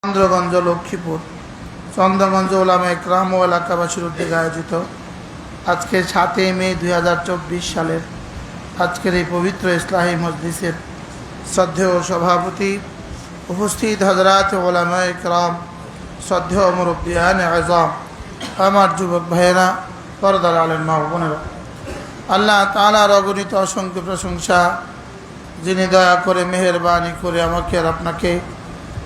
চন্দ্রগঞ্জ লক্ষ্মীপুর চন্দ্রগঞ্জ ওলামা একরাম ও এলাকাবাসীর উদ্যোগে আয়োজিত আজকে 7 মে 2024 সালের আজকের এই পবিত্র ইসলাহি মজলিসের শ্রদ্ধেয় সভাপতি উপস্থিত হযরত ওলামা একরাম, শ্রদ্ধেয় মুরব্বিয়ান আযম, আমার যুবক ভাইয়েরা, পর্দার আলেম মা ও বোনেরা, আল্লাহ তাআলার অগণিত অসংখ্য প্রশংসা, যিনি দয়া করে মেহেরবানি করে আমাকে আর আপনাকে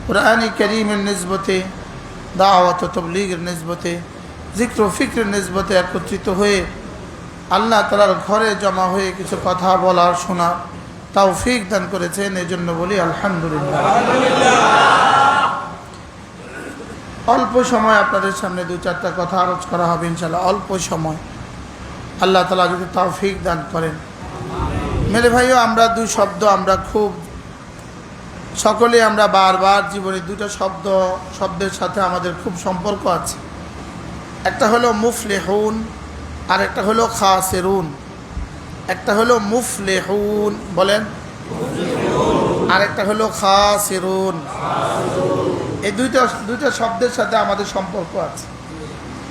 কুরআন কারীমের নিসবতে, দাওয়াত ও তাবলীগের নিসবতে, জিক্র ও ফিক্রের নিসবতে একত্রিত হয়ে আল্লাহ তাআলার ঘরে জমা হয়ে কিছু কথা বলার শোনার তৌফিক দান করেছেন। এই জন্য বলি আলহামদুলিল্লাহ। অল্প সময় আপনাদের সামনে 2-4টা কথা আলোচ করা হবে ইনশাআল্লাহ। অল্প সময় আল্লাহ তাআলা যদি তৌফিক দান করেন। মেরে ভাইও, আমরা দুই শব্দ আমরা খুব সকলে আমরা বারবার জীবনে দুটো শব্দের সাথে আমাদের খুব সম্পর্ক আছে। একটা হলো মুফলিহুন আর একটা হলো খাসিরুন। একটা হলো মুফলিহুন বলেন, আর একটা হলো খাসিরুন। এই দুইটা শব্দের সাথে আমাদের সম্পর্ক আছে।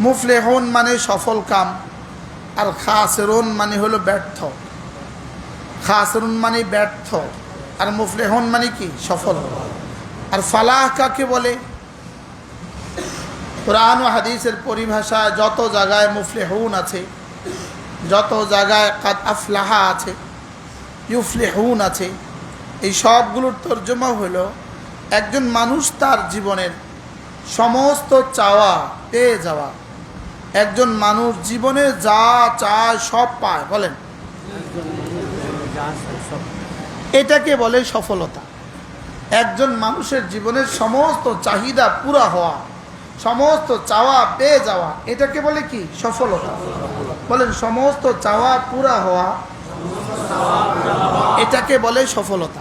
মুফলিহুন মানে সফল কাম, আর খাসিরুন মানে হলো ব্যর্থ। খাসিরুন মানে ব্যর্থ, আর মুফলিহুন মানে কি? সফল। আর ফালাহ কাকে বলে? কুরআন ও হাদিসের পরিভাষায় যত জায়গায় মুফলিহুন আছে, যত জায়গায় কাদ আফলাহা আছে, ইউফলিহুন আছে, এই সবগুলোর তর্জমা হলো একজন মানুষ তার জীবনের সমস্ত চাওয়া পেয়ে যাওয়া। একজন মানুষ জীবনে যা চায় সব পায়, বলেন, এটাকে বলে সফলতা। একজন মানুষের জীবনের সমস্ত চাহিদা পুরা হওয়া, সমস্ত চাওয়া পেয়ে যাওয়া, এটাকে বলে কি? সফলতা। বলেন, সমস্ত চাওয়া পুরা হওয়া, এটাকে বলে সফলতা।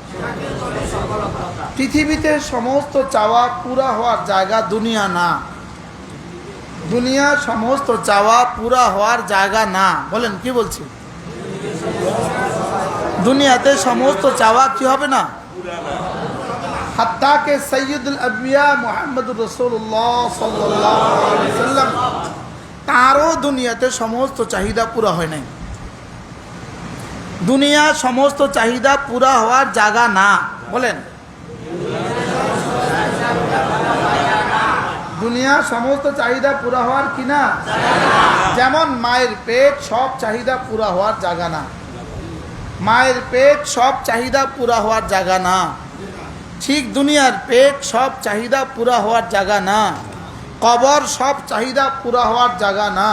পৃথিবীতে সমস্ত চাওয়া পুরা হওয়ার জায়গা দুনিয়া না। দুনিয়া সমস্ত চাওয়া পুরা হওয়ার জায়গা না। বলেন, কি বলছি? দুনিয়াতে সমস্ত চাওয়া কি হবে না? হাত্তা কে সৈয়দুল আম্বিয়া মুহাম্মদুর রাসূলুল্লাহ সাল্লাল্লাহু আলাইহি ওয়াসাল্লাম, তারও দুনিয়াতে সমস্ত চাহিদা পুরা হয় নাই। দুনিয়া সমস্ত চাহিদা পুরা হওয়ার জায়গা না। বলেন, দুনিয়া সমস্ত চাহিদা পুরা হওয়ার কি না? যেমন মায়ের পেট সব চাহিদা পুরা হওয়ার জায়গা না। মায়ের পেট সব চাহিদা পুরা হওয়ার জায়গা না। ঠিক দুনিয়ার পেট সব চাহিদা পুরা হওয়ার জায়গা না। কবর সব চাহিদা পুরা হওয়ার জায়গা না।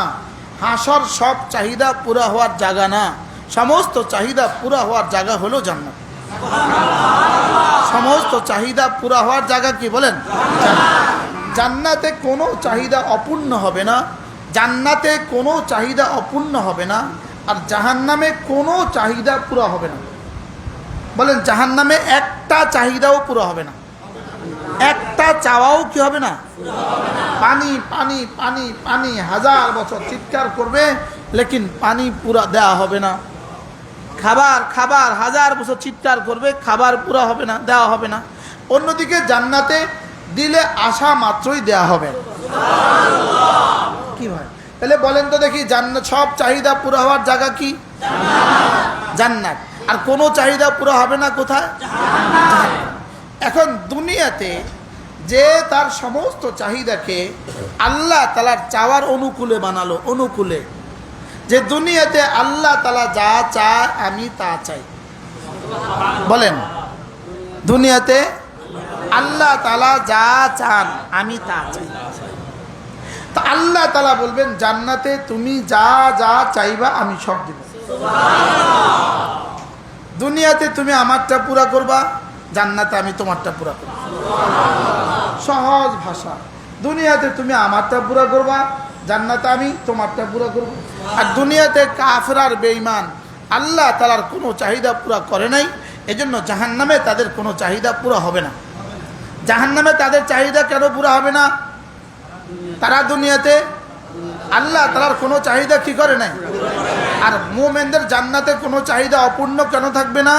হাসর সব চাহিদা পুরা হওয়ার জায়গা না। সমস্ত চাহিদা পুরা হওয়ার জায়গা হলো জান্নাত। সমস্ত চাহিদা পুরা হওয়ার জায়গা কি? বলেন, জান্নাতে কোনো চাহিদা অপূর্ণ হবে না। জান্নাতে কোনো চাহিদা অপূর্ণ হবে না। আর জাহান্নামে কোনো চাহিদা পুরো হবে না। বলেন, জাহান্নামে একটা চাহিদাও পুরো হবে না। একটা চাওয়াও কি হবে না? পানি পানি পানি পানি 1000 বছর চিৎকার করবে, লেকিন পানি পুরা দেওয়া হবে না। খাবার খাবার 1000 বছর চিৎকার করবে, খাবার পুরা হবে না, দেওয়া হবে না। অন্যদিকে জান্নাতে দিলে আশা মাত্রই দেওয়া হবে। কি ভাই, তাহলে বলেন তো দেখি, জান্নাত সব চাহিদা পুরো হওয়ার জায়গা কি? জান্নাত। আর কোনো চাহিদা পুরো হবে না কোথায়? এখন দুনিয়াতে যে তার সমস্ত চাহিদাকে আল্লাহ তাআলার চাওয়ার অনুকূলে বানালো, অনুকূলে, যে দুনিয়াতে আল্লাহ তাআলা যা চায় আমি তা চাই। বলেন, দুনিয়াতে আল্লাহ তাআলা যা চান আমি তা চাই। তা আল্লাহ তাআলা বলবেন, জান্নাতে তুমি যা যা চাইবা আমি সব দেব। দুনিয়াতে তুমি আমারটা পুরা করবা, জান্নাতে আমি তোমারটা পুরা করব। সহজ ভাষা। দুনিয়াতে তুমি আমারটা পুরা করবা, জান্নাতে আমি তোমারটা পুরা করব। আর দুনিয়াতে কাফের আর বেঈমান আল্লাহ তাআলার কোনো চাহিদা পুরা করে নাই, এজন্য জাহান্নামে তাদের কোনো চাহিদা পুরা হবে না। জাহান্নামে তাদের চাহিদা কেন পুরা হবে না? তারা দুনিয়াতে আল্লাহ তাআলার কোনো চাহিদা কি করে নাই। আর মুমিনদের জান্নাতে কোনো চাহিদা অপূর্ণ কেন থাকবে না?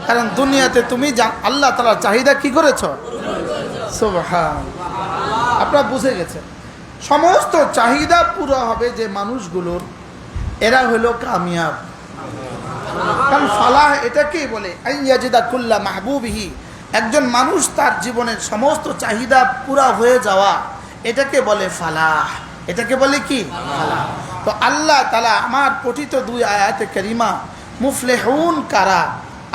কারণ দুনিয়াতে তুমি আল্লাহ তাআলার চাহিদা কি করেছো? সুবহানাল্লাহ। আপনারা বুঝে গেছেন, সমস্ত চাহিদা পুরো হবে যে মানুষগুলোর, এরা হলো কামিয়াব। কারণ ফালাহ এটাকেই বলে আইয়াজিদা কুল্লা মাহবুবিহি, একজন মানুষ তার জীবনের সমস্ত চাহিদা পুরা হয়ে যাওয়া, এটাকে বলে ফালাহ। এটাকে বলে কি? ফালাহ। তো আল্লাহ তাআলা আমার পঠিত দুই আয়াতে কারিমা মুফলিহুন কারা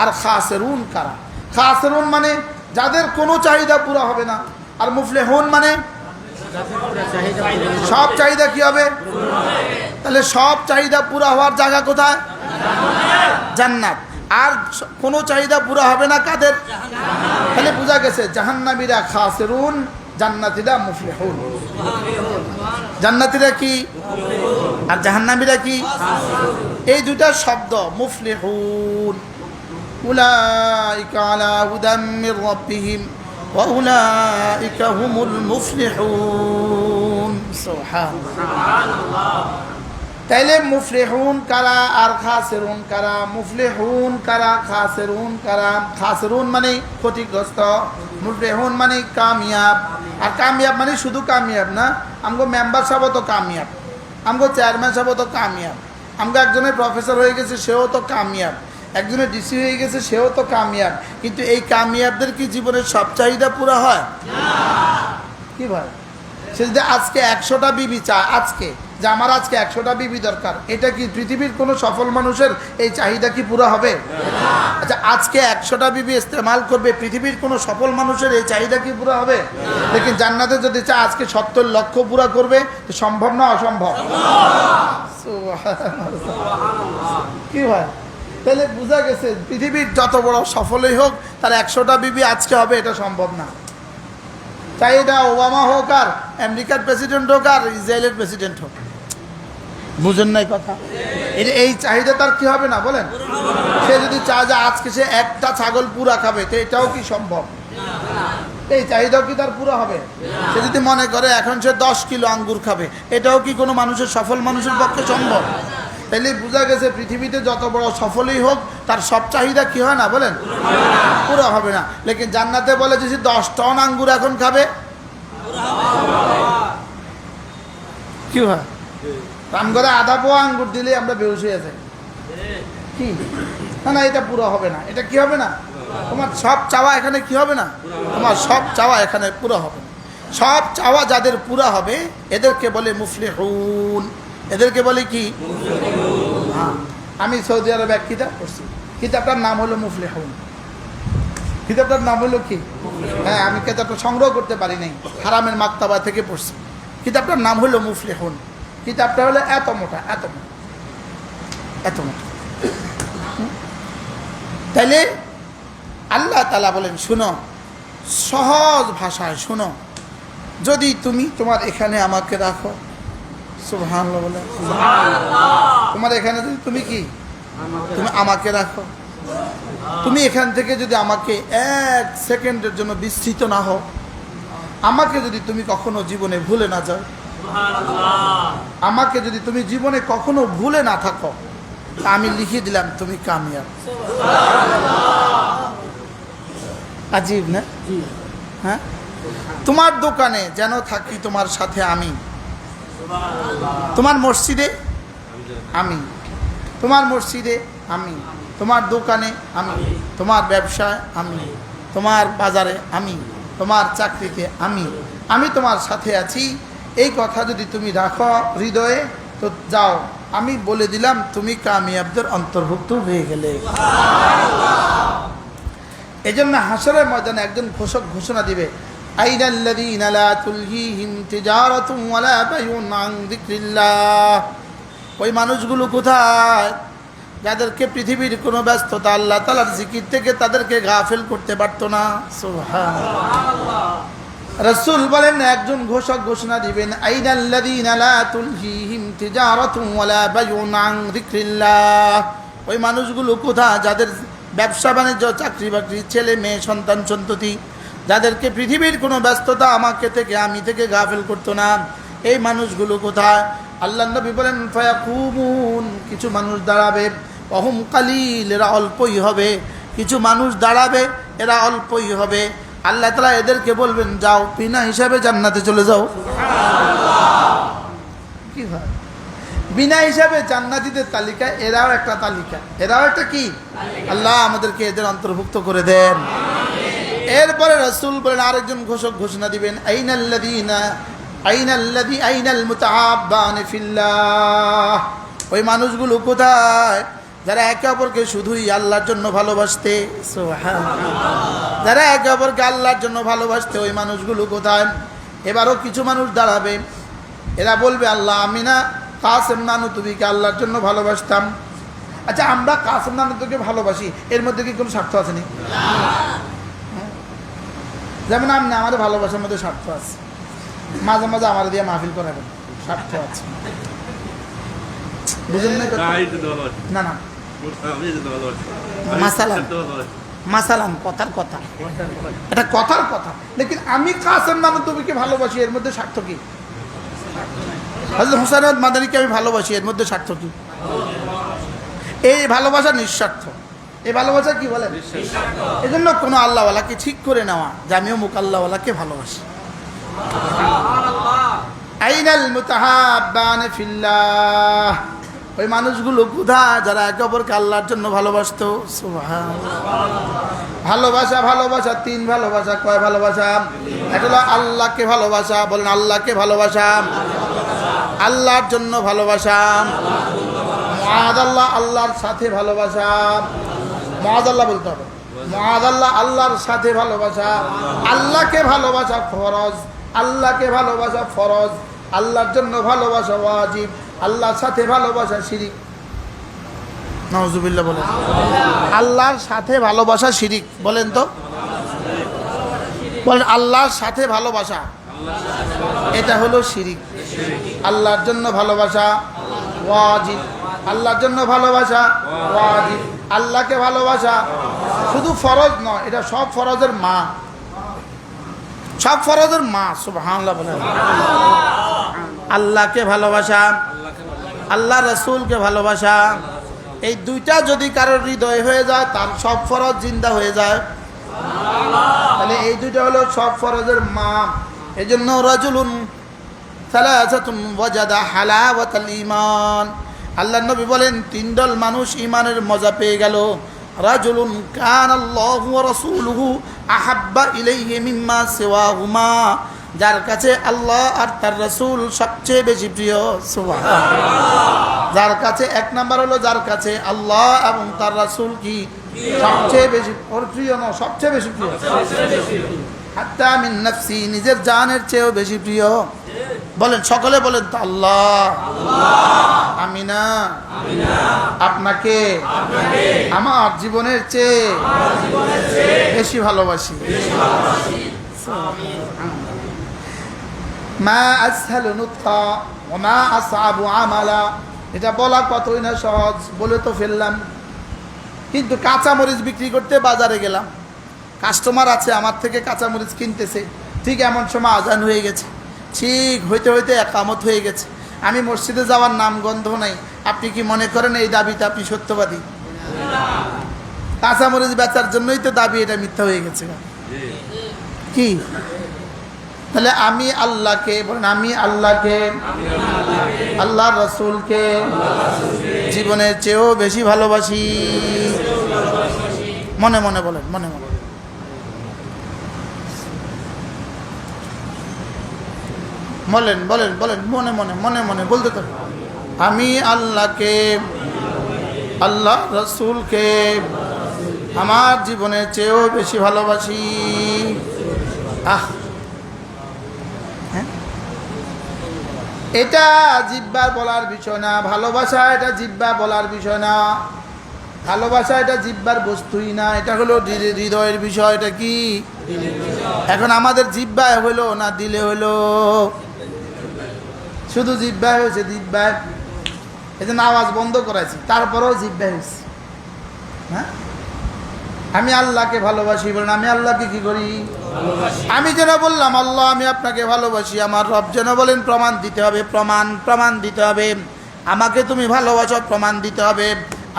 আর খাসিরুন কারা। খাসিরুন মানে যাদের কোনো চাহিদা পুরা হবে না, আর মুফলিহুন মানে সব চাহিদা কি হবে? তাহলে সব চাহিদা পুরা হওয়ার জায়গা কোথায়? জান্নাত। আর কোনো চাহিদা পুরা হবে না কাদের? তাহলে বোঝা গেছে জাহান্নামীরা খাসিরুন, জান্নাতীরা মুফলিহুন। জান্নাতীরা কি আর জাহান্নামীরা কি? এই দুটা শব্দ মুফলিহুন, উলাইকা আলা হুদাম মির রাব্বিহিম ওয়া উলাইকা হুমুল মুফলিহুন। সুবহানাল্লাহ। তাইলে মুফলিহুন কারা আর খাসিরুন কারা? মুফলিহুন কারা, খাসিরুন কারা? খাসিরুন মানে ক্ষতিগ্রস্ত, মুফলিহুন মানে কামিয়াব। আর কামিয়াব মানে শুধু কামিয়াব না, আমগো মেম্বার সাহেব তো কামিয়াব, আমগো চেয়ারম্যান সাহেব তো কামিয়াব, আমগো একজনের প্রফেসর হয়ে গেছে সেও তো কামিয়াব, একজনের ডিসি হয়ে গেছে সেও তো কামিয়াব। কিন্তু এই কামিয়াবদের কি জীবনের সব চাহিদা পুরা হয়? কি ভাই? সে যদি আজকে 100টা বিবি চায়, আজকে যে আমার আজকে 100টা বিবি দরকার, এটা কি পৃথিবীর কোনো সফল মানুষের এই চাহিদা কি পুরা হবে? আচ্ছা, আজকে 100টা বিবি ইস্তেমাল করবে, পৃথিবীর কোনো সফল মানুষের এই চাহিদা কি পুরা হবে? লেকিন জান্নাতে যদি চায় আজকে 70 লক্ষ পুরা করবে, তো সম্ভব না অসম্ভব? কি হয়? তাহলে বোঝা গেছে পৃথিবীর যত বড় সফলই হোক, তার 100টা বিবি আজকে হবে এটা সম্ভব না। চাই এটা ওবামা হোক, আর আমেরিকার প্রেসিডেন্ট হোক, আর ইসরায়েলের প্রেসিডেন্ট হোক। বুঝেন নাই কথা? এই চাহিদা তার কি হবে না বলেন? সে যদি চায় যে আজকে সে একটা ছাগল পুরা খাবে, তো এটাও কি সম্ভব? এই চাহিদাও কি তার পুরো হবে? সে যদি মনে করে এখন সে 10 কিলো আঙ্গুর খাবে, এটাও কি কোনো মানুষের, সফল মানুষের পক্ষে সম্ভব? তাইলে বোঝা গেছে পৃথিবীতে যত বড় সফলই হোক, তার সব চাহিদা কি হয় না বলেন? পুরো হবে না। লেকিন জান্নাতে বলে যে 10 টন আঙ্গুর এখন খাবে, কি হয়? রাম করে আধা পোয়া আঙ্গুর দিলে আমরা বেহুশ হয়ে যাই। কি না না, এটা পুরো হবে না। এটা কি হবে না? তোমার সব চাওয়া এখানে কি হবে না? তোমার সব চাওয়া এখানে পুরো হবে না। সব চাওয়া যাদের পুরা হবে এদেরকে বলে মুফলিহুন। এদেরকে বলে কি? হ্যাঁ, আমি সৌদি আরবে এক কিতাব পড়ছি, কিতাবটার নাম হলো মুফলিহুন। কিতাবটার নাম হলো কি? হ্যাঁ, আমি কিতাবটা সংগ্রহ করতে পারি নাই, হারামের মাকতাবা থেকে পড়ছি। কিতাবটার নাম হলো মুফলিহুন। কিতাবটা হলো এত মোটা, এত মোটা, এত মোটা। তাইলে আল্লাহ তাআলা বলেন, শুনো, সহজ ভাষায় শুনো, যদি তুমি তোমার এখানে আমাকে রাখো, সুবহানাল্লাহ বলে, তোমার এখানে যদি তুমি কি, তুমি আমাকে রাখো, তুমি এখান থেকে যদি আমাকে 1 সেকেন্ডের জন্য বিস্তৃত না হও, আমাকে যদি তুমি কখনো জীবনে ভুলে না যাও, আমাকে যদি তুমি জীবনে কখনো ভুলে না থাকো, আমি লিখে দিলাম তুমি কামিয়াব। আজীব না? হ্যাঁ, তোমার দোকানে যেন থাকি তোমার সাথে আমি, তোমার মসজিদে আমি, তোমার মসজিদে আমি, তোমার দোকানে আমি, তোমার ব্যবসায় আমি, তোমার বাজারে আমি, তোমার চাকরিতে আমি, আমি তোমার সাথে আছি। এই কথা যদি তুমি রাখো হৃদয়ে, তো যাও, আমি বলে দিলাম তুমি কামিয়াবদের অন্তর্ভুক্ত হয়ে গেলে। এই জন্য হাসরের ময়দানে একজন ঘোষক ঘোষণা দিবে, আইনাল্লাযীনা লা তুলহিহিম তিজারাতুন ওয়ালা বাইউন আন যিকরিল্লাহ। ওই মানুষগুলো কোথায় যাদেরকে পৃথিবীর কোনো ব্যস্ততা আল্লাহ তাআলার জিকির থেকে তাদেরকে গাফিল করতে পারতো না। সুবহানাল্লাহ। রাসূল বলেন, একজন ঘোষক ঘোষণা দিবেন, আইনাল্লাযীনা লা তুলহিহিম তিজারাতুন ওয়ালা বাইউন আন যিকরিল্লাহ। ওই মানুষগুলো কোথায় যাদের ব্যবসা বাণিজ্য, চাকরি বাকরি, ছেলে মেয়ে, সন্তান সন্ততি, যাদেরকে পৃথিবীর কোনো ব্যস্ততা আমাকে থেকে, আমি থেকে গাফিল করতো না, এই মানুষগুলো কোথায়? আল্লাহ নবী বলেন, ফায়াকুমুন, কিছু মানুষ দাঁড়াবে, অহুম কালিল, এরা অল্পই হবে, কিছু মানুষ দাঁড়াবে, এরা অল্পই হবে, আল্লাহ তাআলা এদেরকে বলবেন যাও বিনা হিসাবে জান্নাতে চলে যাও। কি হয় বিনা হিসাবে জান্নাতীদের তালিকা, এরাও একটা তালিকা, এরাও একটা কি, আল্লাহ আমাদেরকে এদের অন্তর্ভুক্ত করে দেন। এরপরে রাসূল বলেন, আরেকজন ঘোষক ঘোষণা দিবেন, আইনাল মুতাহাব্বান ফিল্লাহ, ওই মানুষগুলো কোথায় যারা একে অপরকে শুধুই আল্লাহর জন্য ভালোবাসতে, সুবহানাল্লাহ, যারা একে অপরকে আল্লাহর জন্য ভালোবাসতে, ওই মানুষগুলো কোথায়? এবারও কিছু মানুষ দাঁড়াবে, এরা বলবে, আল্লাহ আমি না কাসেম নানুতুবিকে আল্লাহর জন্য ভালোবাসতাম। আচ্ছা, আমরা কাসেম নানুতুবিকে ভালোবাসি, এর মধ্যে কি কোনো স্বার্থ আছে নি? যেমন আপনি আমাদের ভালোবাসার মধ্যে স্বার্থ আছে, মাঝে মাঝে আমার দিয়ে মাহফিল করাবেন, স্বার্থ আছে, বুঝলেন না? না মাসালান কথার কথা, এটা কথার কথা, লেকিন আমি কাসেম নানুতুবিকে ভালোবাসি, এর মধ্যে স্বার্থ কি? হযরত হুসাইন আহমদ মাদানীকে আমি ভালোবাসি, এর মধ্যে স্বার্থ কি? এই ভালোবাসা নিঃস্বার্থ, এই ভালোবাসা কি বলেন? এই জন্য কোনো আল্লাহওয়ালাকে ঠিক করে নেওয়া যে আমিও মুখ আল্লাহওয়ালাকে ভালোবাসি। আইনাল মুতাহাব্বান ফিল্লাহ, ওই মানুষগুলো কোথায় যারা একে অপরকে আল্লাহর জন্য ভালোবাসতো? সুবহানাল্লাহ। ভালোবাসা, ভালোবাসা, তিন ভালোবাসা। কয় ভালোবাসা? এটা হলো আল্লাহকে ভালোবাসা, বলেন আল্লাহকে ভালোবাসা, আল্লাহর জন্য ভালোবাসা, মুআদাল্লাহ আল্লাহর সাথে ভালোবাসা, মুআদাল্লাহ বলতে হবে, মুআদাল্লাহ আল্লাহর সাথে ভালোবাসা, আল্লাহকে ভালোবাসা ফরজ, আল্লাহকে ভালোবাসা ফরজ, আল্লাহর জন্য ভালোবাসা ওয়াজিব, আল্লাহর সাথে ভালোবাসা শিরিক। নাউজুবিল্লাহ বলেন। আল্লাহর সাথে ভালোবাসা শিরিক, বলেন তো, বলেন আল্লাহর সাথে ভালোবাসা, এটা হলো শিরিক। আল্লাহর জন্য ভালোবাসা ওয়াজিব, আল্লাহর জন্য ভালোবাসা ওয়াজিব, আল্লাহকে ভালোবাসা শুধু ফরজ নয়, এটা সব ফরজের মা, সব ফরজের মা। সুবহানাল্লাহ বলেন। আল্লাহকে ভালোবাসা, আল্লাহ রাসূলকে ভালোবাসা, এই দুইটা যদি কারোর হৃদয় হয়ে যায়, তার সব ফরজ জিন্দা হয়ে যায়। তাহলে এই দুইটা হলো সব ফরজের মা। এই জন্য রাজুলুন সালাসাতুন ওয়াজাদা হালাওয়াতাল ঈমান, আল্লাহর নবী বলেন তিন দল মানুষ ঈমানের মজা পেয়ে গেল। রাজুলুন কানাল্লাহু ওয়া রাসূলুহু আহাব্বা ইলাইহি মিম্মা সিওয়াহুমা, যার কাছে আল্লাহ আর তার রাসূল সবচেয়ে বেশি প্রিয়। সুবহানাল্লাহ। যার কাছে এক নাম্বার হলো যার কাছে আল্লাহ এবং তার রাসূল কি সবচেয়ে বেশি প্রিয়, না সবচেয়ে বেশি প্রিয়, হাত্তা মিন নাফসি, নিজের জানের চেয়েও বেশি প্রিয়। বলেন সকলে বলেন তো, আল্লাহ, আমি না আপনাকে আমার জীবনের চেয়ে বেশি ভালোবাসি। মা আসহালু নুতকা ওয়া মা আসআবু আমালা, এটা বলা কতই না সহজ, বলে তো ফেললাম। কিন্তু কাঁচামরিচ বিক্রি করতে বাজারে গেলাম, কাস্টমার আছে আমার থেকে কাঁচামরিচ কিনতেছে, ঠিক এমন সময় আজান হয়ে গেছে, ঠিক হইতে হইতে একামত হয়ে গেছে, আমি মসজিদে যাওয়ার নাম গন্ধ নাই। আপনি কি মনে করেন এই দাবিতে আপনি সত্যবাদী? কাঁচামরিচ বেচার জন্যই তো দাবি, এটা মিথ্যা হয়ে গেছে কি? তাহলে আমি আল্লাহকে, বলেন আমি আল্লাহকে, আল্লাহর রাসূলকে জীবনের চেয়েও বেশি ভালোবাসি। মনে মনে বলেন, মনে মনে বলেন, বলেন বলেন, মনে মনে মনে মনে বলতে থাকুন, আমি আল্লাহকে, আল্লাহ রাসূলকে আমার জীবনের চেয়েও বেশি ভালোবাসি। এটা জিহ্বার বলার বিষয় না, ভালোবাসা এটা জিহ্বা বলার বিষয় না, ভালোবাসা এটা জিহ্বার বস্তুই না, এটা হলো হৃদয়ের বিষয়। এটা কি এখন আমাদের জিহ্বায় হইলো না দিলে হইলো? শুধু জিহ্বায় হয়েছে, জিহ্বায় এই জন্য আওয়াজ বন্ধ করাইছি, তারপরেও জিহ্বায় হয়েছে। হ্যাঁ, আমি আল্লাহকে ভালোবাসি, বলেন আমি আল্লাহকে কি করি? আমি যেন বললাম আল্লাহ আমি আপনাকে ভালোবাসি, আমার রব যেন বলেন প্রমাণ দিতে হবে, প্রমাণ দিতে হবে, আমাকে তুমি ভালোবাসো, প্রমাণ দিতে হবে।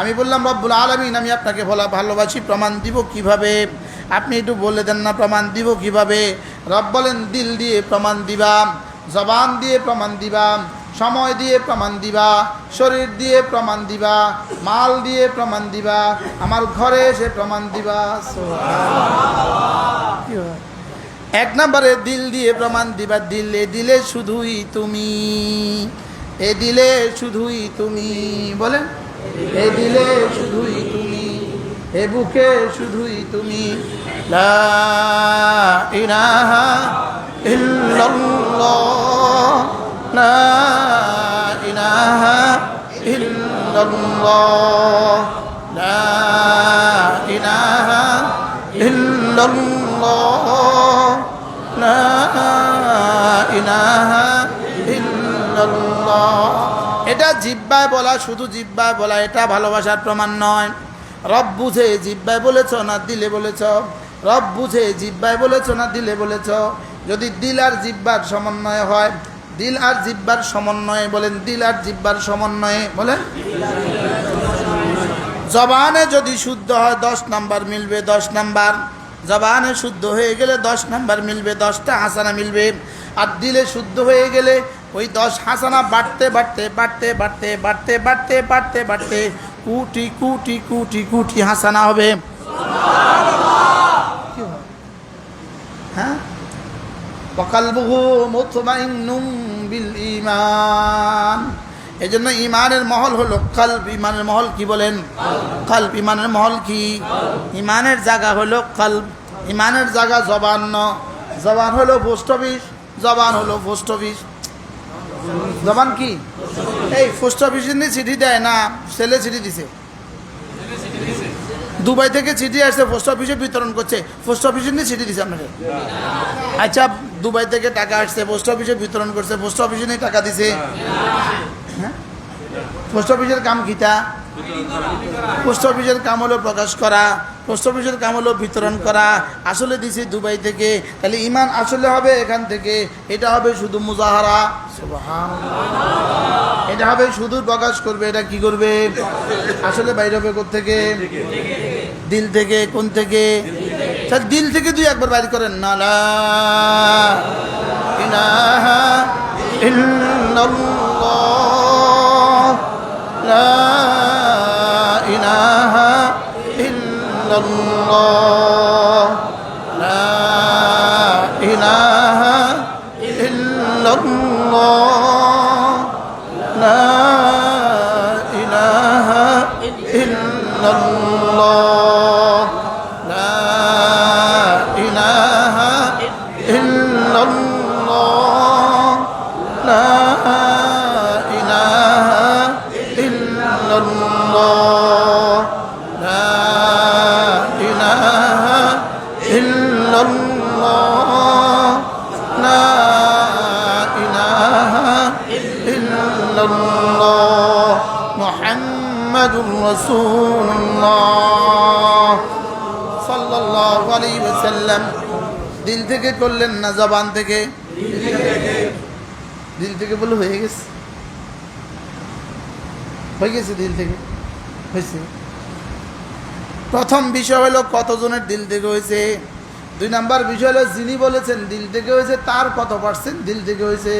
আমি বললাম রব্বুল আলামিন আমি আপনাকে ভালোবাসি, প্রমাণ দিব কিভাবে? আপনি একটু বলে দেন না প্রমাণ দিব কিভাবে? রব বলেন দিল দিয়ে প্রমাণ দিবা, জবান দিয়ে প্রমাণ দিবা, সময় দিয়ে প্রমাণ দিবা, শরীর দিয়ে প্রমাণ দিবা, মাল দিয়ে প্রমাণ দিবা, আমার ঘরে এসে প্রমাণ দিবা। এক নম্বরে দিল দিয়ে প্রমাণ দিবা। দিলে দিলে শুধুই তুমি, এ দিলে শুধুই তুমি, বলেন এ দিলে শুধুই তুমি, এ বুকে শুধুই তুমি। লা ইলাহা ইল্লাল্লাহ, লা ইলাহা ইল্লাল্লাহ, লা ইলাহা ইল্লাল্লাহ, লা ইলাহা ইল্লাল্লাহ। এটা জিহ্বায় বলা, শুধু জিহ্বায় বলা, এটা ভালোবাসার প্রমাণ নয়। রব বুঝে জিহ্বায় বলেছ না দিলে বলেছ? রব বুঝে জিহ্বায় বলেছ না দিলে বলেছ? যদি দিল আর জিহ্বার সমন্বয় হয়, দিল আর জিহ্বার সমন্বয়ে, বলেন দিল আর জিহ্বার সমন্বয়ে, বলেন। জবানে যদি শুদ্ধ হয় 10 নাম্বার মিলবে, 10 নাম্বার। জবানে শুদ্ধ হয়ে গেলে 10 নাম্বার মিলবে, 10টা হাসানা মিলবে। আর দিলে শুদ্ধ হয়ে গেলে ওই 10 হাসানা বাড়তে বাড়তে বাড়তে বাড়তে বাড়তে বাড়তে বাড়তে বাড়তে কোটি কোটি কোটি কোটি হাসানা হবে। হ্যাঁ, ওয়াকালবুহু মুতমাইন্নুম বিল ঈমান। এজন্য ঈমানের মহল হলো কলব। ঈমানের মহল কি বলেন? কলব। ঈমানের মহল কি? ঈমানের জায়গা হলো কলব। ঈমানের জায়গা জবান নয়। জবান হলো পোস্ট অফিস, জবান হলো পোস্ট অফিস। জবান কি? এই পোস্ট অফিসে নিয়ে চিঠি দেয় না, ছেলে চিঠি দিছে। দুবাই থেকে চিঠি আসছে, পোস্ট অফিসে বিতরণ করছে। পোস্ট অফিসে নিয়ে চিঠি দিছে আপনাকে। আচ্ছা, দুবাই থেকে টাকা আসছে, পোস্ট অফিসে বিতরণ করছে, পোস্ট অফিসে নিয়ে টাকা দিছে। হ্যাঁ, পোস্ট অফিসের কাম কিটা? পোস্ট অফিসের কাম হলো প্রকাশ করা, পোস্ট অফিসের কাম হলো বিতরণ করা। আসলে দিছে দুবাই থেকে, তাহলে ঈমান আসলে হবে এখান থেকে। এটা হবে শুধু মুজাহারা, সুবহানাল্লাহ। এটা হবে শুধু প্রকাশ করবে। এটা কি করবে? আসলে বাইরে হবে কোথা থেকে? দিল থেকে। কোন থেকে? দিল থেকে দুই একবার বাইর করেন না। লা ইলাহা ইল্লাল্লাহ, লা ইলাহা ইল্লাল্লাহ, লা ইলাহা ইল্লাল্লাহ, লা ইলাহা ইল্লাল্লাহ, লা ইলাহা ইল্লাল্লাহ, লা ইলাহা ইল্লাল্লাহ, লা ইলাহা ইল্লাল্লাহ, লা ইলাহা ইল্লাল্লাহ, মুহাম্মাদুর রাসূলুল্লাহ সাল্লাল্লাহু আলাইহি ওয়াসাল্লাম। দিল থেকে করলেন না জবান থেকে? দিল থেকে বলে হয়ে গেছে, হয়ে গেছে, দিল থেকে হয়েছে। প্রথম বিষয় হলো কতজনের দিল থেকে হয়েছে। 2 নাম্বার বিষয় হলো যিনি বলেছেন দিল থেকে হয়েছে তার কত পার্সেন্ট দিল থেকে হয়েছে।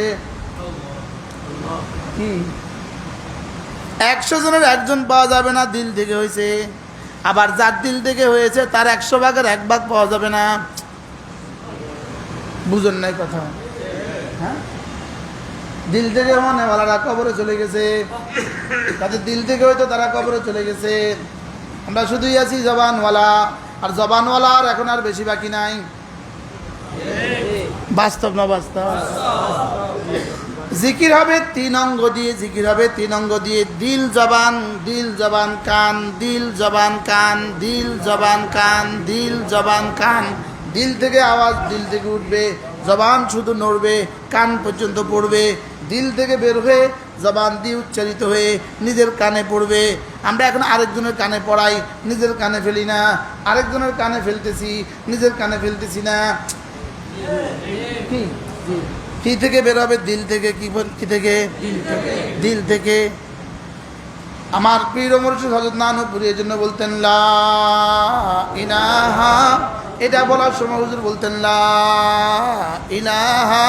কি 100 জনের 1 জন পাওয়া যাবে না দিল থেকে হয়েছে। আবার যার দিল থেকে হয়েছে তার 100 ভাগের 1 ভাগ পাওয়া যাবে না। বুঝেন নাই কথা? হ্যাঁ, দিল থেকে মানেওয়ালারা কবরে চলে গেছে, তাদের দিল থেকে হয়তো তারা কবরে চলে গেছে। আমরা শুধুই আছি জবানওয়ালা, আর জবানওয়ালার এখন আর বেশি বাকি নাই। বাস্তব না বাস্তব? জিকির হবে 3 অঙ্গ দিয়ে, জিকির হবে 3 অঙ্গ দিয়ে। দিল জবান, দিল জবান কান, দিল জবান কান, দিল জবান কান, দিল জবান কান। দিল থেকে আওয়াজ দিল থেকে উঠবে, জবান শুধু নড়বে, কান পর্যন্ত পড়বে। দিল থেকে বের হয়ে জবান দিয়ে উচ্চারিত হয়ে নিজের কানে পড়বে। আমরা এখন আরেকজনের কানে পড়াই, নিজের কানে ফেলি না। আরেকজনের কানে ফেলতেছি, নিজের কানে ফেলতেছি না। কি থেকে বের হবে? দিল থেকে। কি থেকে? দিল থেকে। আমার পীর মুর্শিদ হযরত নানুপুরি এর জন্য বলতেন লা ইলাহা এটা বলার সময় হুজুর বলতেন লা ইলাহা,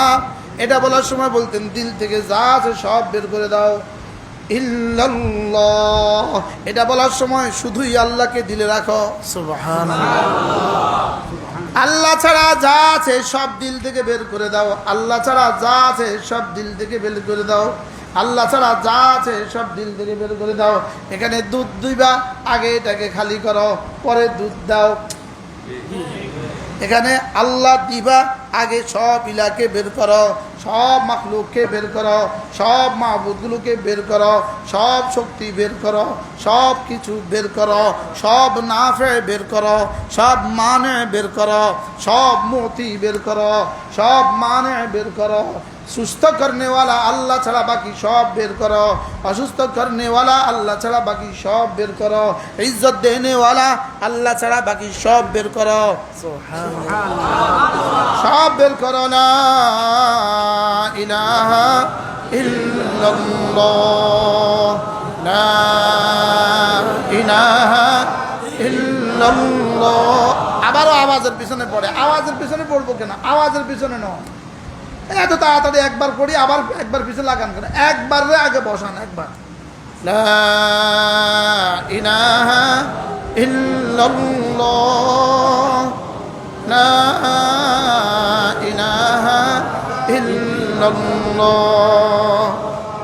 এটা বলার সময় বলতেন দিল থেকে যা আছে সব বের করে দাও, ইল্লাল্লাহ, এটা বলার সময় শুধুই আল্লাহকে দিলে রাখো, সুবহানাল্লাহ। আল্লাহ ছাড়া যা আছে সব দিল থেকে বের করে দাও, আল্লাহ ছাড়া যা আছে সব দিল থেকে বের করে দাও, আল্লাহ ছাড়া যা আছে সব দিল থেকে বের করে দাও। এখানে দুধ দুইবা, আগে এটাকে খালি করো, পরে দুধ দাও। এখানে আল্লাহ দিবা, আগে সব ইলাকে বের করো, সব মাখলুককে বের করো, সব মাহবুদগুলোকে বের করো, সব শক্তি বের করো, সব কিছু বের করো, সব নাফে বের করো, সব মানে বের করো, সব মতি বের করো, সব মানে বের করো। সুস্থ করনে वाला আল্লাহ ছাড়া বাকি সব বের করো, অসুস্থ করনে वाला আল্লাহ ছাড়া বাকি সব বের করো, ইজ্জত দেনে वाला আল্লাহ ছাড়া বাকি সব বের করো, সুবহানাল্লাহ, সব বের করো। লা ইলাহা ইল্লাল্লাহ, লা ইলাহা ইল্লাল্লাহ। আবারও আওয়াজের পিছনে পড়ে, আওয়াজের পিছনে পড়বো কেন, আওয়াজের পিছনে নয়, এত তাড়াতাড়ি একবার পড়ি আবার একবার পিছনে লাগান কেন, একবার আগে বসান, একবার লা ইলাহা ইল্লাল্লাহ, লা ইলাহা ইল্লাল্লাহ।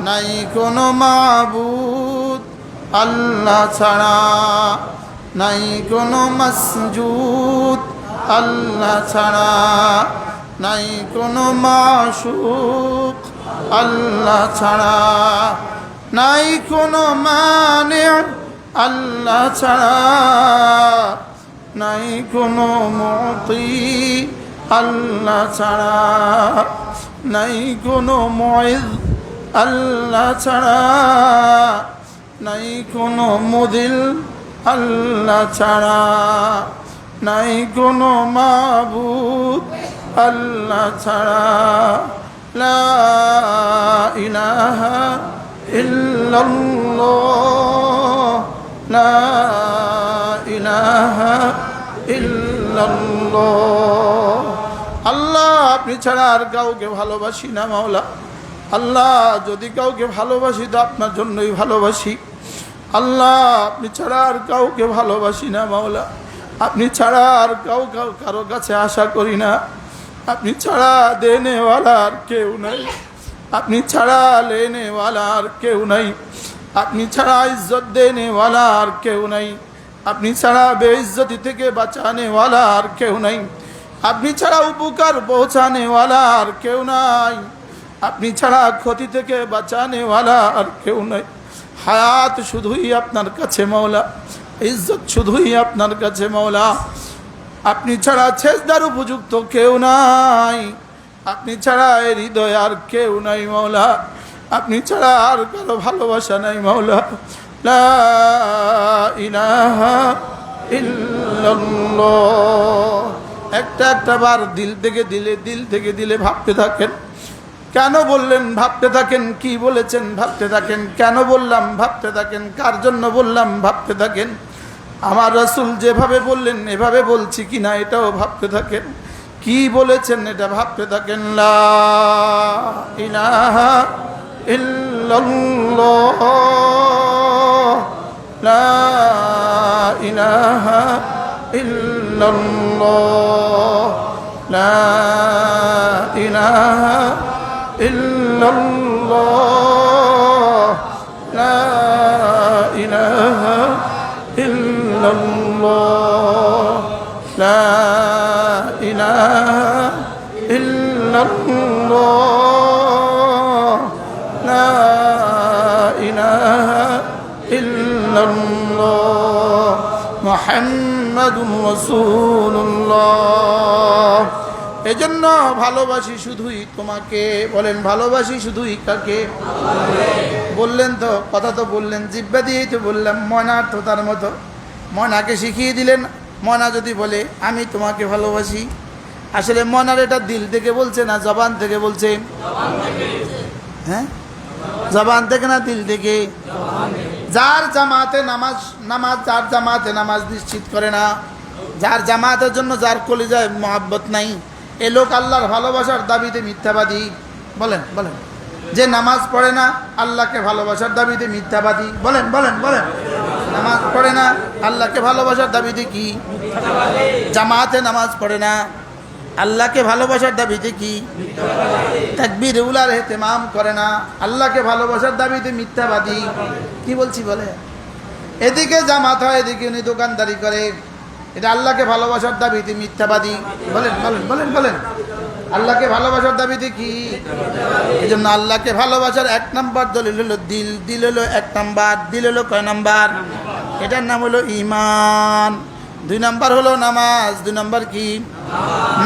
নাই কোনো মাবুদ আল্লাহ ছাড়া, নাই কোনো মাসজুদ আল্লাহ ছাড়া, নাই কোনো মাশুক আল্লাহ ছাড়া, নাই কোনো মানে আল্লাহ ছাড়া, নাই কোনো মুতি আল্লাহ ছাড়া, নাই কোনো মুইজ আল্লাহ ছাড়া, নাই কোনো মুদিল আল্লাহ ছাড়া, নাই কোনো মাবুদ আল্লাহ ছাড়া। লা ইলাহা ইল্লাল্লাহ, লা ইলাহা ইল্লাল্লাহ। আল্লাহ আপনি ছাড়া আর কাউকে ভালোবাসি না মাওলা। আল্লাহ যদি কাউকে ভালোবাসি তো আপনার জন্যই ভালোবাসি। আল্লাহ আপনি ছাড়া আর কাউকে ভালোবাসি না মাওলা। আপনি ছাড়া আর কারো কাছে আশা করি না। আপনি ছাড়া দেনেওয়ালা আর কেউ নাই, আপনি ছাড়া লেনেওয়ালা আর কেউ নাই, আপনি ছাড়া ইজ্জত দেনেওয়ালা আর কেউ নাই, আপনি ছাড়া বেইজ্জতি থেকে বাঁচানেওয়ালা আর কেউ নাই, আপনি ছাড়া উপকার পৌঁছানেওয়ালা আর কেউ নাই, আপনি ছাড়া ক্ষতি থেকে বাঁচানেওয়ালা আর কেউ নাই। হায়াত শুধুই আপনার কাছে মাওলা, ইজ্জত শুধুই আপনার কাছে মাওলা। আপনি ছাড়া সেজদার উপযুক্ত কেউ নাই, আপনি ছাড়া এর হৃদয় আর কেউ নাই মাওলা। আপনি ছাড়া আর কারো ভালোবাসা নাই মাওলা। লা ইলাহা ইল্লাল্লাহ। একটা একটা বার দিল থেকে দিলে ভাবতে থাকেন, কেন বললেন ভাবতে থাকেন, কি বলেছেন ভাবতে থাকেন, কেন বললাম ভাবতে থাকেন, কার জন্য বললাম ভাবতে থাকেন, আমার রাসূল যেভাবে বললেন এভাবে বলছি কিনা এটাও ভাবতে থাকেন, কি বলেছেন এটা ভাবতে থাকেন। লা ইলাহা ইল্লাল্লাহ, লা ইলাহা ইল্লাল্লাহ, লা ইলাহা ইল্লাল্লাহ, লা ইলাহা ইল্লাল্লাহ, লা ইলাহা ইল্লাল্লাহ, লা ইলাহা ইল্লাল্লাহ, মুহাম্মাদুর রাসূলুল্লাহ। এজন্য ভালোবাসি শুধুই তোমাকে। বলেন ভালোবাসি শুধুই কাকে? বললেন তো, কথা তো বললেন, জিহ্বা দিয়েই তো বললাম। ময়নার তো তার মতো, ময়নাকে শিখিয়ে দিলেন। ময়না যদি বলে আমি তোমাকে ভালোবাসি, আসলে ময়নার এটা দিল থেকে বলছে না জবান থেকে বলছে? হ্যাঁ, জবান থেকে না দিল থেকে? যার জামাতে নামাজ যার জামাতে নামাজ নিশ্চিত করে না, যার জামাতের জন্য যার কলিজায় মহাব্বত নাই, এ লোক আল্লাহর ভালোবাসার দাবিতে মিথ্যাবাদী। বলেন বলেন, যে নামাজ পড়ে না আল্লাহকে ভালোবাসার দাবিতে মিথ্যাবাদী। বলেন বলেন বলেন, নামাজ পড়ে না আল্লাহকে ভালোবাসার দাবিতে কি? জামাতে নামাজ পড়ে না আল্লাহকে ভালোবাসার দাবিতে কি? তাকবীর উলার ইহতিমাম করে না আল্লাহকে ভালোবাসার দাবিতে মিথ্যাবাদী। কি বলছি বলে, এদিকে জামাত হয়, এদিকে উনি দোকানদারি করে, এটা আল্লাহকে ভালোবাসার দাবিতে মিথ্যাবাদী। বলেন বলেন বলেন বলেন, আল্লাহকে ভালোবাসার দাবিতে কি? এই জন্য আল্লাহকে ভালোবাসার 1 নাম্বার দলিল হলো দিল। দিল হলো 1 নাম্বার। দিল হলো কয় নাম্বার? এটার নাম হলো ঈমান। 2 নাম্বার হলো নামাজ। 2 নাম্বার কি?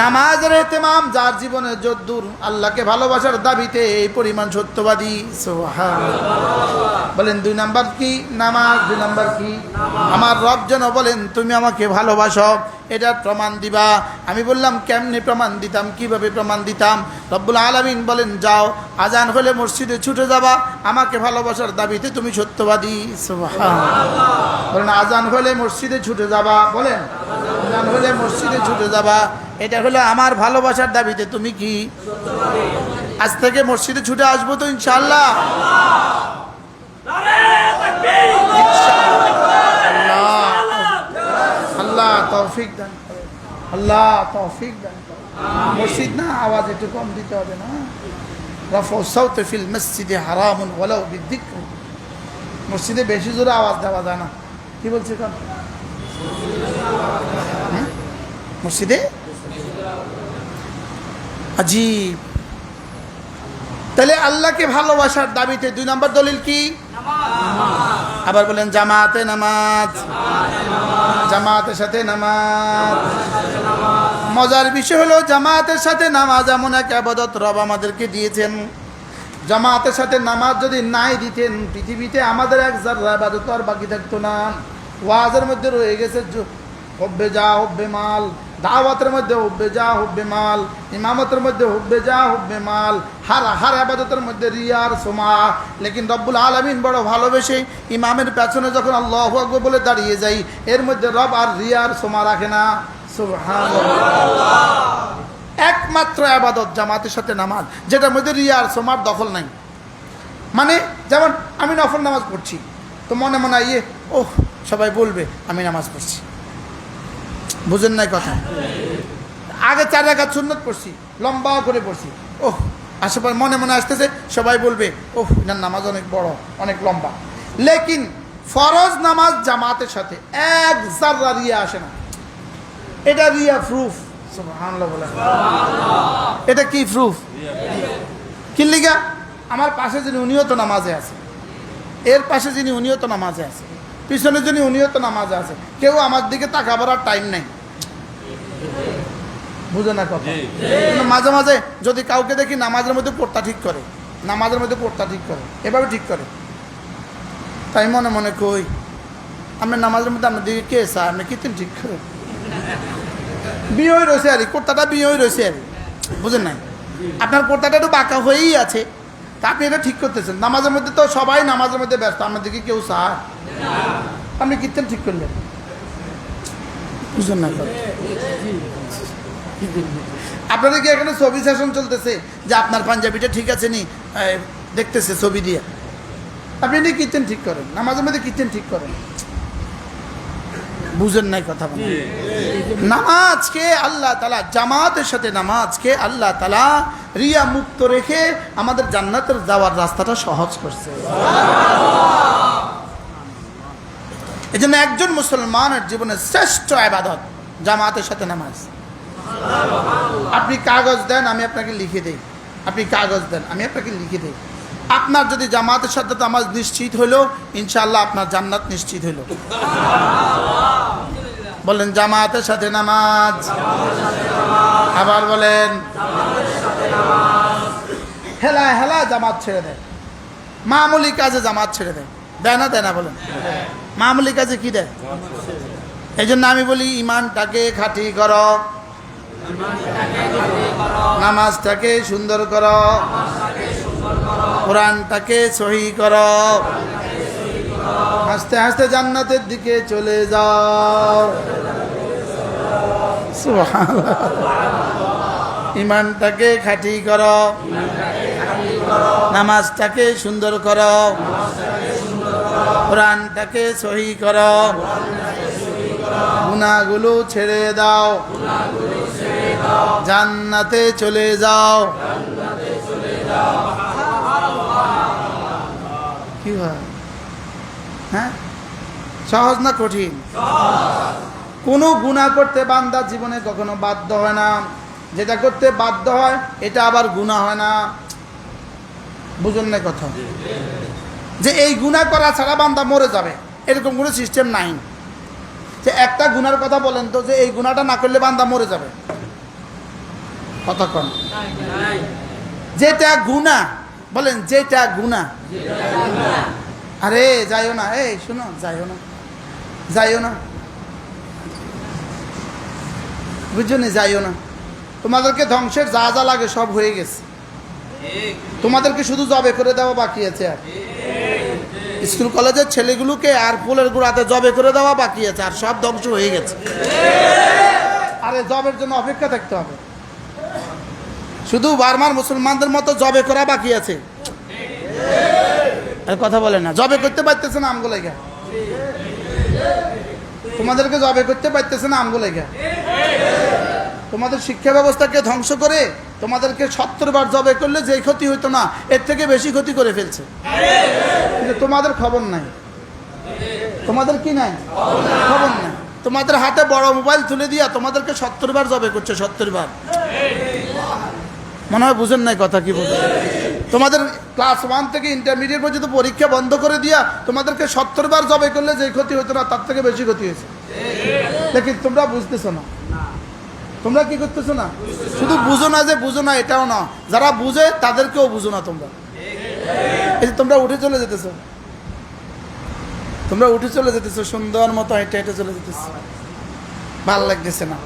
নামাজের ইহতিমাম। যার জীবনে যদ্দূর আল্লাহকে ভালোবাসার দাবিতে এই পরিমাণ সত্যবাদী, সুবহানাল্লাহ। বলেন 2 নাম্বার কি? নামাজ। 2 নাম্বার কি? আমার রব যেন বলেন তুমি আমাকে ভালোবাসো, এটার প্রমাণ দিবা। আমি বললাম কেমনে প্রমাণ দিতাম, কিভাবে প্রমাণ দিতাম? রব্বুল আলামিন বলেন যাও, আজান হলে মসজিদে ছুটে যাবা, আমাকে ভালোবাসার দাবিতে তুমি সত্যবাদী, সুবহানাল্লাহ। বলেন আজান হলে মসজিদে ছুটে যাবা। বলেন আজান হলে মসজিদে ছুটে যাবা, এটা হলো আমার ভালোবাসার দাবিতে তুমি কি? আজ থেকে মসজিদে ছুটে আসবো তো ইনশাআল্লাহ। আল্লাহ তৌফিক দান করেন, আল্লাহ তৌফিক দান করেন। মসজিদ না, আওয়াজ একটু কম দিতে হবে না। রাফউ সাউত ফিল মসজিদে হারামুন ওয়ালাউ বিযিকর। মসজিদে বেশি জোরে আওয়াজ দেওয়া যায় না। কি বলছে কোন মসজিদে? আজীব। তাহলে আল্লাহকে ভালোবাসার দাবিতে 2 নাম্বার দলিল কি? আবার বলেন জামাতে নামাজ। জামাতের সাথে নামাজ। মজার বিষয় হলো জামাতের সাথে নামাজ এমন এক ইবাদত রব আমাদেরকে দিয়েছেন। জামাতের সাথে নামাজ যদি নাই দিতেন, পৃথিবীতে আমাদের এক জাররা ইবাদত আর বাকি থাকতো না। ওয়াজের মধ্যে রয়ে গেছে হুব্বে যা হুব্বে মাল, দাওয়াতের মধ্যে হুব্বে যা হুব্বে মাল, ইমামতের মধ্যে হুব্বে যা হুব্বে মাল, হার ইবাদতের মধ্যে রিয়ার সোমা। লেকিন রব্বুল আলামিন বড় ভালোবেসে ইমামের পেছনে যখন আল্লাহু আকবার বলে দাঁড়িয়ে যাই, এর মধ্যে রব আর রিয়ার সোমা রাখে না, সুবহানাল্লাহ। একমাত্র ইবাদত জামাতের সাথে নামাজ, যেটার মধ্যে রিয়ার সোমার দখল নাই। মানে যেমন আমি নফল নামাজ পড়ছি, তো মনে মনে ইয়ে ওহ সবাই বলবে আমি নামাজ পড়ছি, বুঝেন নাই কথা? আগে 4 রাকাত সুন্নত পড়ছি, লম্বা করে পড়ছি, ওহ আশেপাশে মনে মনে আসতেছে সবাই বলবে ওহ এটার নামাজ অনেক বড়, অনেক লম্বা। লেকিন ফরজ নামাজ জামাতের সাথে 1 জাররা রিয়া আসে না। এটা রিয়া প্রুফ, সুবহানাল্লাহ বলেন। এটা কি প্রুফ? কি লিগা? আমার পাশে যিনি উনিও তো নামাজে আছে, এর পাশে যিনি উনিও তো নামাজে আছে, পিছনে যিনি উনিও তো নামাজে আছে। কেউ আমার দিকে তাকাবার টাইম নাই, বুঝে না কথা? মাঝে মাঝে যদি কাউকে দেখি নামাজের মধ্যে পড়তা ঠিক করে, নামাজের মধ্যে পড়তা ঠিক করে, এভাবে ঠিক করে, তাই মনে মনে কই আমি নামাজের মধ্যে আপনার দিকে কে স্যার আপনি কীর্তন ঠিক করে বিয়ে হয়ে রয়েছে আর কোর্তাটা বিয়ে হয়ে রয়েছে আর, বুঝেন নাই? আপনার কোর্তাটা একটু বাঁকা হয়েই আছে, তা আপনি এটা ঠিক করতেছেন। নামাজের মধ্যে তো সবাই নামাজের মধ্যে ব্যস্ত, আপনার দিকে কেউ স্যার আপনি কীর্তন ঠিক করলেন, বুঝেন না? আপনাদের কি এখানে ছবি সেশন চলতেছে যে আপনার পাঞ্জাবিটা ঠিক আছে নি দেখতেছে ছবি দিয়ে, আপনি এনে কীর্তন ঠিক করেন, নামাজের মধ্যে কীর্তন ঠিক করেন, বুঝেন নাই কথা? নামাজকে আল্লাহ তাআলা, জামাতের সাথে নামাজকে আল্লাহ তাআলা রিয়া মুক্ত রেখে আমাদের জান্নাতের যাওয়ার রাস্তাটা সহজ করছে। এজন্য একজন মুসলমানের জীবনের শ্রেষ্ঠ ইবাদত জামাতের সাথে নামাজ। আপনি কাগজ দেন আমি আপনাকে লিখে দেই, আপনি কাগজ দেন আমি আপনাকে লিখে দেই। আপনার যদি জামাতের সাথে নামাজ নিশ্চিত হলো, ইনশাআল্লাহ আপনার জান্নাত নিশ্চিত হলো। বলেন জামাতের সাথে নামাজ। আবার বলেন হেলা হেলা জামাত ছেড়ে দেয়, মামুলি কাজে জামাত ছেড়ে দেয়, দেয় না? দেয় না? বলেন মামুলি কাজে কি দেয়? এই জন্য আমি বলি ইমানটাকে খাঁটি করো, নামাজটাকে সুন্দর করো, কোরআনটাকে সহি করো, হাসতে হাসতে জান্নাতের দিকে চলে যাও। সুবহানাল্লাহ। ইমানটাকে খাঁটি করো, নামাজটাকে সুন্দর করো, কোরআনটাকে সহি করো, গুনাহগুলো ছেড়ে দাও, জান্নাতে চলে যাও। কি হয়? হ্যাঁ, সহজ না কঠিন? কোনো গুনাহ করতে বান্দা জীবনে কখনো বাধ্য হয় না, যেটা করতে বাধ্য হয় এটা আবার গুনাহ হয় না। বুঝুন না কথা, যে এই গুনাহ করা ছাড়া বান্দা মরে যাবে এরকম কোনো সিস্টেম নাই। যে একটা গুনার কথা বলেন তো, যে এই গুনাহটা না করলে বান্দা মরে যাবে, কথা কন। যেটা গুনাহ বলেন, যেটা গুনাহ। আরে যাইও না, এই শুনো, যাইও না, যাইও না, বুঝছো না, যাইও না। তোমাদেরকে ধ্বংসের যা যা লাগে সব হয়ে গেছে, তোমাদেরকে শুধু জবে করে দেওয়া বাকি আছে। আর স্কুল কলেজের ছেলেগুলোকে আর ফুলের গুঁড়াতে জবে করে দেওয়া বাকি আছে, আর সব ধ্বংস হয়ে গেছে। আরে জবের জন্য অপেক্ষা থাকতে হবে, শুধু বারবার মুসলমানদের মতো জবে করা বাকি আছে। আর কথা বলে না, জবে করতে পারতেছে না আমগুলো গা, তোমাদেরকে জবে করতে পারতেছে না আমগুলো গা। তোমাদের শিক্ষা ব্যবস্থাকে ধ্বংস করে তোমাদেরকে 70 বার জবে করলে যে ক্ষতি হইতো না এর থেকে বেশি ক্ষতি করে ফেলছে। কিন্তু তোমাদের খবর নাই, তোমাদের কি নাই, খবর নাই। তোমাদের হাতে বড় মোবাইল তুলে দিয়া তোমাদেরকে 70 বার জবে করছে, 70 বার। মনে হয় বুঝেন নাই কথা, কি বলছে। তোমাদের ক্লাস 1 থেকে ইন্টারমিডিয়েট পর্যন্ত পরীক্ষা বন্ধ করে দিয়া তোমাদেরকে 70 বার জবে করলে যে ক্ষতি হতো না তার থেকে বেশি ক্ষতি হয়েছে। লেকিন তোমরা বুঝতেছো না, তোমরা কি করতেছো না, শুধু বুঝো না, যে বুঝো না এটাও না, যারা বুঝে তাদেরকেও বুঝো না তোমরা। এই যে তোমরা উঠে চলে যেতেছো, তোমরা উঠে চলে যেতেছো, সুন্দর মতো হেঁটে হেঁটে চলে যেতেছো, ভাল লাগতেছে না।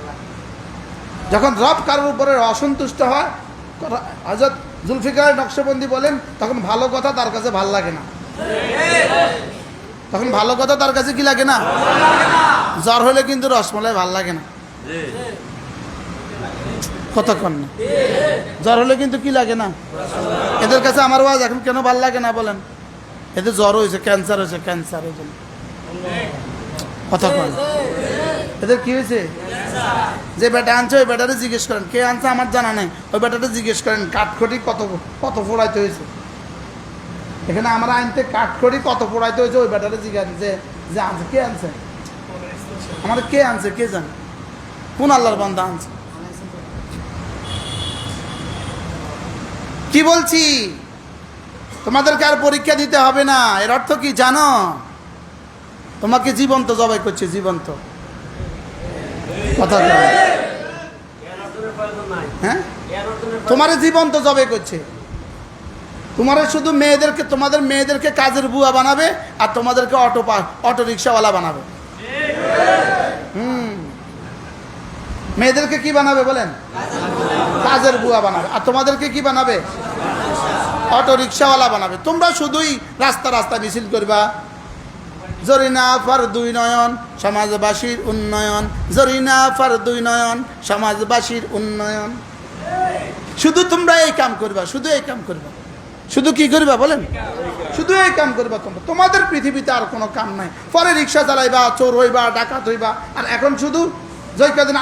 যখন রব কারোর উপরে অসন্তুষ্ট হয়, হযরত জুলফিকার নকশবন্দি বলেন, তখন ভালো কথা তার কাছে ভাল লাগে না। তখন ভালো কথা তার কাছে কি লাগে না, জ্বর হলে কিন্তু রসমলাই ভাল লাগে না, কতক্ষণ না, জ্বর হলে কিন্তু কি লাগে না। এদের কাছে আমার ওয়াজ এখন কেন ভাল লাগে না বলেন, এদের জ্বর হয়েছে, ক্যান্সার হয়েছে, ক্যান্সার হয়েছে, কতক্ষণ। এদের কি হয়েছে, যে বেটা আনছে ওই বেটারে জিজ্ঞেস করেন, কে আনছে আমার জানা নেই, ওই বেটাটা জিজ্ঞেস করেন কাঠখড়ি কত কত পোড়াইতে হয়েছে। এখানে আমরা আনতে কাঠখড়ি কত পোড়াইতে হয়েছে, ওই বেটারে জিজ্ঞাসা যে আনছে, কে আনছে, আমার কে আনছে, কে জানে, কোন আল্লাহর বান্দা আনছে। কি বলছি, তোমাদেরকে আর পরীক্ষা দিতে হবে না। এর অর্থ কি জানো, তোমাকে জীবন্ত জবাই করছে, জীবন্ত। কথা হ্যাঁ, তোমার জীবন্ত জবাই করছে। তোমার শুধু মেয়েদেরকে, তোমাদের মেয়েদেরকে কাজের বুয়া বানাবে, আর তোমাদেরকে অটো রিক্সাওয়ালা বানাবে। মেয়েদেরকে কি বানাবে বলেন, কাজের বুয়া বানাবে, আর তোমাদেরকে কি বানাবে, অটো রিক্সাওয়ালা বানাবে। তোমরা শুধুই রাস্তা রাস্তা মিছিল করবা, জরিনা ফার 2 নয়ন সমাজবাসীর উন্নয়ন, জরিনা ফার 2 নয়ন সমাজবাসীর উন্নয়ন। শুধু তোমরা এই কাম করবা, শুধু এই কাম করবা, শুধু কি করবা বলেন, শুধু এই কাম করবা তোমরা। তোমাদের পৃথিবীতে আর কোনো কাম নাই। পরে রিক্সা চালাইবা, চোর হইবা, ডাকাত হইবা, আর এখন শুধু যে কদিন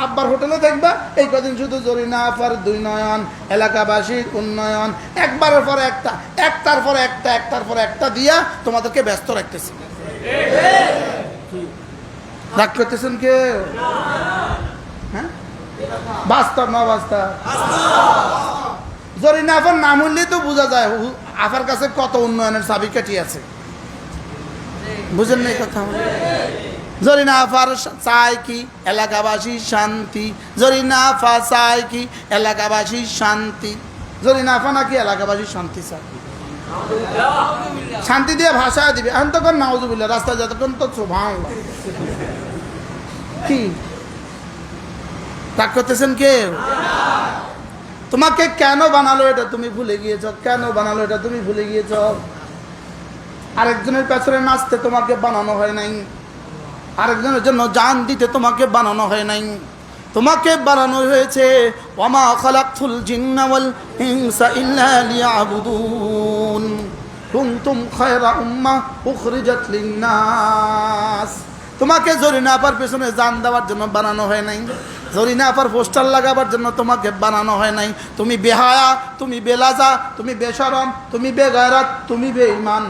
আব্বার হোটেলে দেখবা, এই কদিন শুধু জরিনা ফার 2 নয়ন, এলাকাবাসীর উন্নয়ন, একবারের পরে একটা, একটার পরে একটা, একটার পরে একটা দিয়া তোমাদেরকে ব্যস্ত রাখতেছে। রাগ করতেছেন কেউ? হ্যাঁ, বাস্তব না বাস্তব? জরিনা আফার নাম হইলেই তো বোঝা যায় আফার কাছে কত উন্নয়নের চাবিকাঠি আছে। বুঝেন না এই কথা? জরিনা আফার চায় কি এলাকাবাসীর শান্তি, জরিনা আফা চায় কি এলাকাবাসীর শান্তি। জরিনা আফা নাকি এলাকাবাসীর শান্তি চায়, শান্তি দিয়ে ভাষা দিবে। এখন তখন নাউজুবিল্লাহ, রাস্তায় যতক্ষণ তো সুবহানাল্লাহ। কি রাগ করতেছেন কেউ? তোমাকে কেন বানালো এটা তুমি ভুলে গিয়েছ, কেন বানালো এটা তুমি ভুলে গিয়েছ। আরেকজনের পেছনে নাচতে তোমাকে বানানো হয় নাই, আরেকজনের জন্য জান দিতে তোমাকে বানানো হয় নাই। তোমাকে বানানো হয়েছে ওয়ামা খালাকতুল জিন্না ওয়াল ইনসা ইল্লা লিয়াবুদুন কুনতুম খায়রা উম্মাহ উখরিজাত লিন-নাস। তোমাকে জরিনা আপার পেছনে জান দেওয়ার জন্য বানানো হয় নাই, জরিনা আপার পোস্টার লাগাবার জন্য তোমাকে বানানো হয় নাই। তুমি বেহায়া, তুমি বেলাজা, তুমি বেশরম, তুমি বেগায়রাত, তুমি বেঈমান।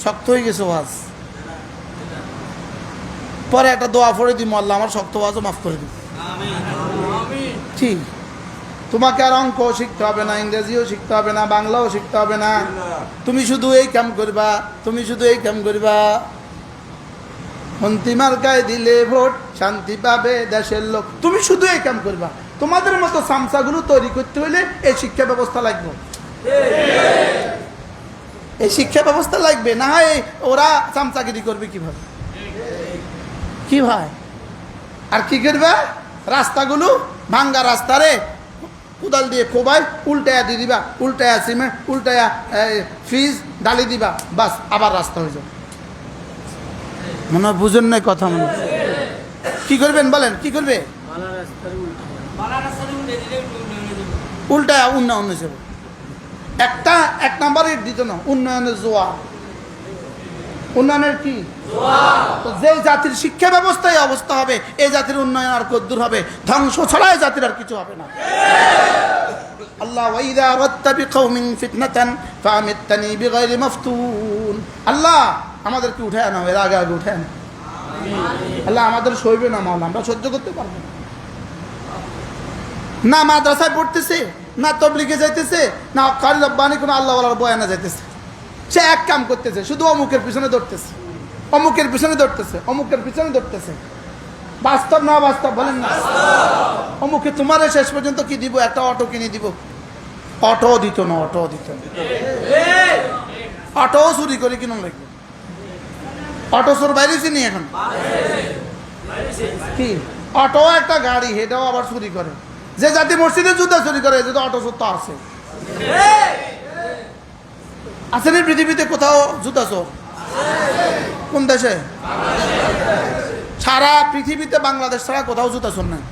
শক্ত হয়ে গেছে ওয়াজ। পরে একটা দোয়া পড়ে দিই, আল্লাহ আমার শক্ত ওয়াজও মাফ করে দিই। ঠিক, তোমাকে আর অঙ্কও শিখতে হবে না, ইংরেজিও শিখতে হবে না, বাংলাও শিখতে হবে না। তুমি শুধু এই কাম করবা, তুমি শুধু এই কাম করবা। অন্তিমার গায়ে দিলে ভোট, শান্তি পাবে দেশের লোক। তুমি শুধু এই কাম করবা। তোমাদের মতো সামসাগুলো তৈরি করতে হলে এই শিক্ষা ব্যবস্থা লাগবে, এই শিক্ষা ব্যবস্থা লাগবে। না হয় ওরা চামচাগিরি করবে কিভাবে, কি ভাই? আর কি করবে? রাস্তাগুলো ভাঙ্গা রাস্তারে কোদাল দিয়ে কোবাই উল্টায়া দিয়ে দিবা, উল্টায়া সিমেন্ট, উল্টায়া ফ্রিজ ডালি দিবা, বাস আবার রাস্তা হয়ে যাবে। মনে হয় বুঝেন নাই কথা। মনে কি করবেন বলেন, কি করবে? উল্টায়া উন্নয়ন হিসেবে এক নাম্বার ইট দিত না, উন্নয়নের জোয়া। উন্নয়নের কি? যে জাতির শিক্ষা ব্যবস্থায় অবস্থা হবে, এই জাতির উন্নয়ন আর কদ্দুর হবে? ধ্বংস ছাড়া এই জাতির আর কিছু হবে না। আল্লাহ ওয়াইদা ওয়াত্তাবি কওমিন ফিতনাতান ফাআমিতনি বিগাইরি মাফতুন। আল্লাহ আমাদেরকে উঠায় আনা, এর আগে আগে উঠায় আনা। আল্লাহ আমাদের সইবে না, মাওলা আমরা সহ্য করতে পারবো না। না মাদ্রাসায় পড়তেছে, না তবলিগে যাইতেছে, না কারি রব্বানি কোনো আল্লাহওয়ালার বয়ানে যাইতেছে। সে এক কাম করতেছে, শুধু অমুকের পিছনে দৌড়তেছে, অমুকের পিছনে দৌড়তেছে, অমুকের পিছনে দৌড়তেছে। বাস্তব না বাস্তব বলেন না? অমুকে তোমার শেষ পর্যন্ত কি দিব? একটা অটো কিনে দিব। অটো দিত না, অটো দিত না। অটো চুরি করে কিনো লাগবে। অটো চোর বাইরেছি নি এখন? কি অটো একটা গাড়ি, সেটাও আবার চুরি করে। যে জাতি মসজিদে জুতা চুরি করে, যে অটো চোর তো আছে। আছে না পৃথিবীতে কোথাও জুতা চোর? কোন দেশে? সারা পৃথিবীতে বাংলাদেশ ছাড়া কোথাও জুতা চোর নাই।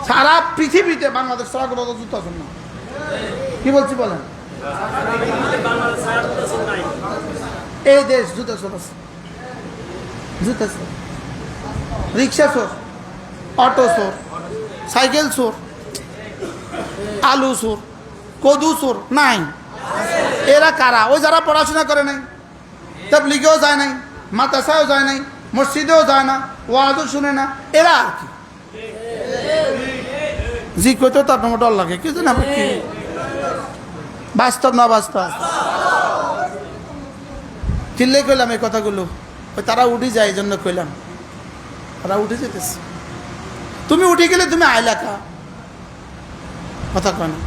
সারা পৃথিবীতে বাংলাদেশ ছাড়া কোথাও জুতা চোর না। কি বলছি বলেন? এই দেশ জুতা চোর আছে, জুতা চোর, রিক্সা চোর, অটো চোর, সাইকেল চোর, আলু চোর, কদু চোর নাই। এরা কারা? ওই যারা পড়াশোনা করে নাই, তাবলীগেও যায় নাই, মাদ্রাসায়ও যায় নাই, মসজিদেও যায় না, ওয়াজও শুনে না। এরা আর কি? জি কইতো তার নাম ডর লাগে কি জানা? কি বাস্তব না বাস্তব? চিল্লে কইলাম এই কথাগুলো। ওই তারা উঠে যায়, এই জন্য কইলাম। তারা উঠে যেতেছে। তুমি উঠে গেলে তুমি আইলা কা কথা কয় না?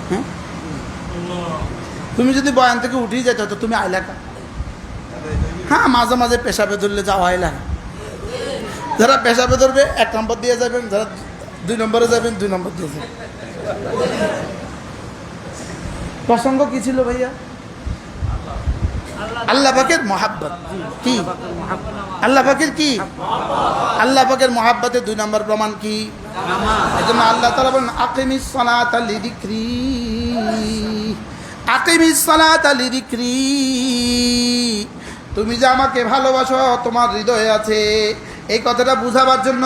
হ্যাঁ, তুমি যদি বয়ান থেকে উঠেই যেত তো তুমি আইলা কা? হ্যাঁ, মাঝে মাঝে পেশাবে ধরলে যাওয়া আইলা। যারা পেশাবে ধরবে 1 নম্বর দিয়ে যাবেন, যারা 2 নম্বরে যাবেন 2 নম্বর দিয়ে যাবেন। প্রসঙ্গ কি ছিল ভাইয়া? আল্লাহ পাকের মহাব্বত। কি আল্লাহ পাকের কি? আল্লাহ পাকের মহাব্বতের 2 নম্বর প্রমাণ কি? এজন্য আল্লাহ তাআলা বলেন আকিমিস সালাতা লিযিকরি, আকিমিস সালাতা লিযিকরি। তুমি যে আমাকে ভালোবাসো, তোমার হৃদয়ে আছে, এই কথাটা বুঝাবার জন্য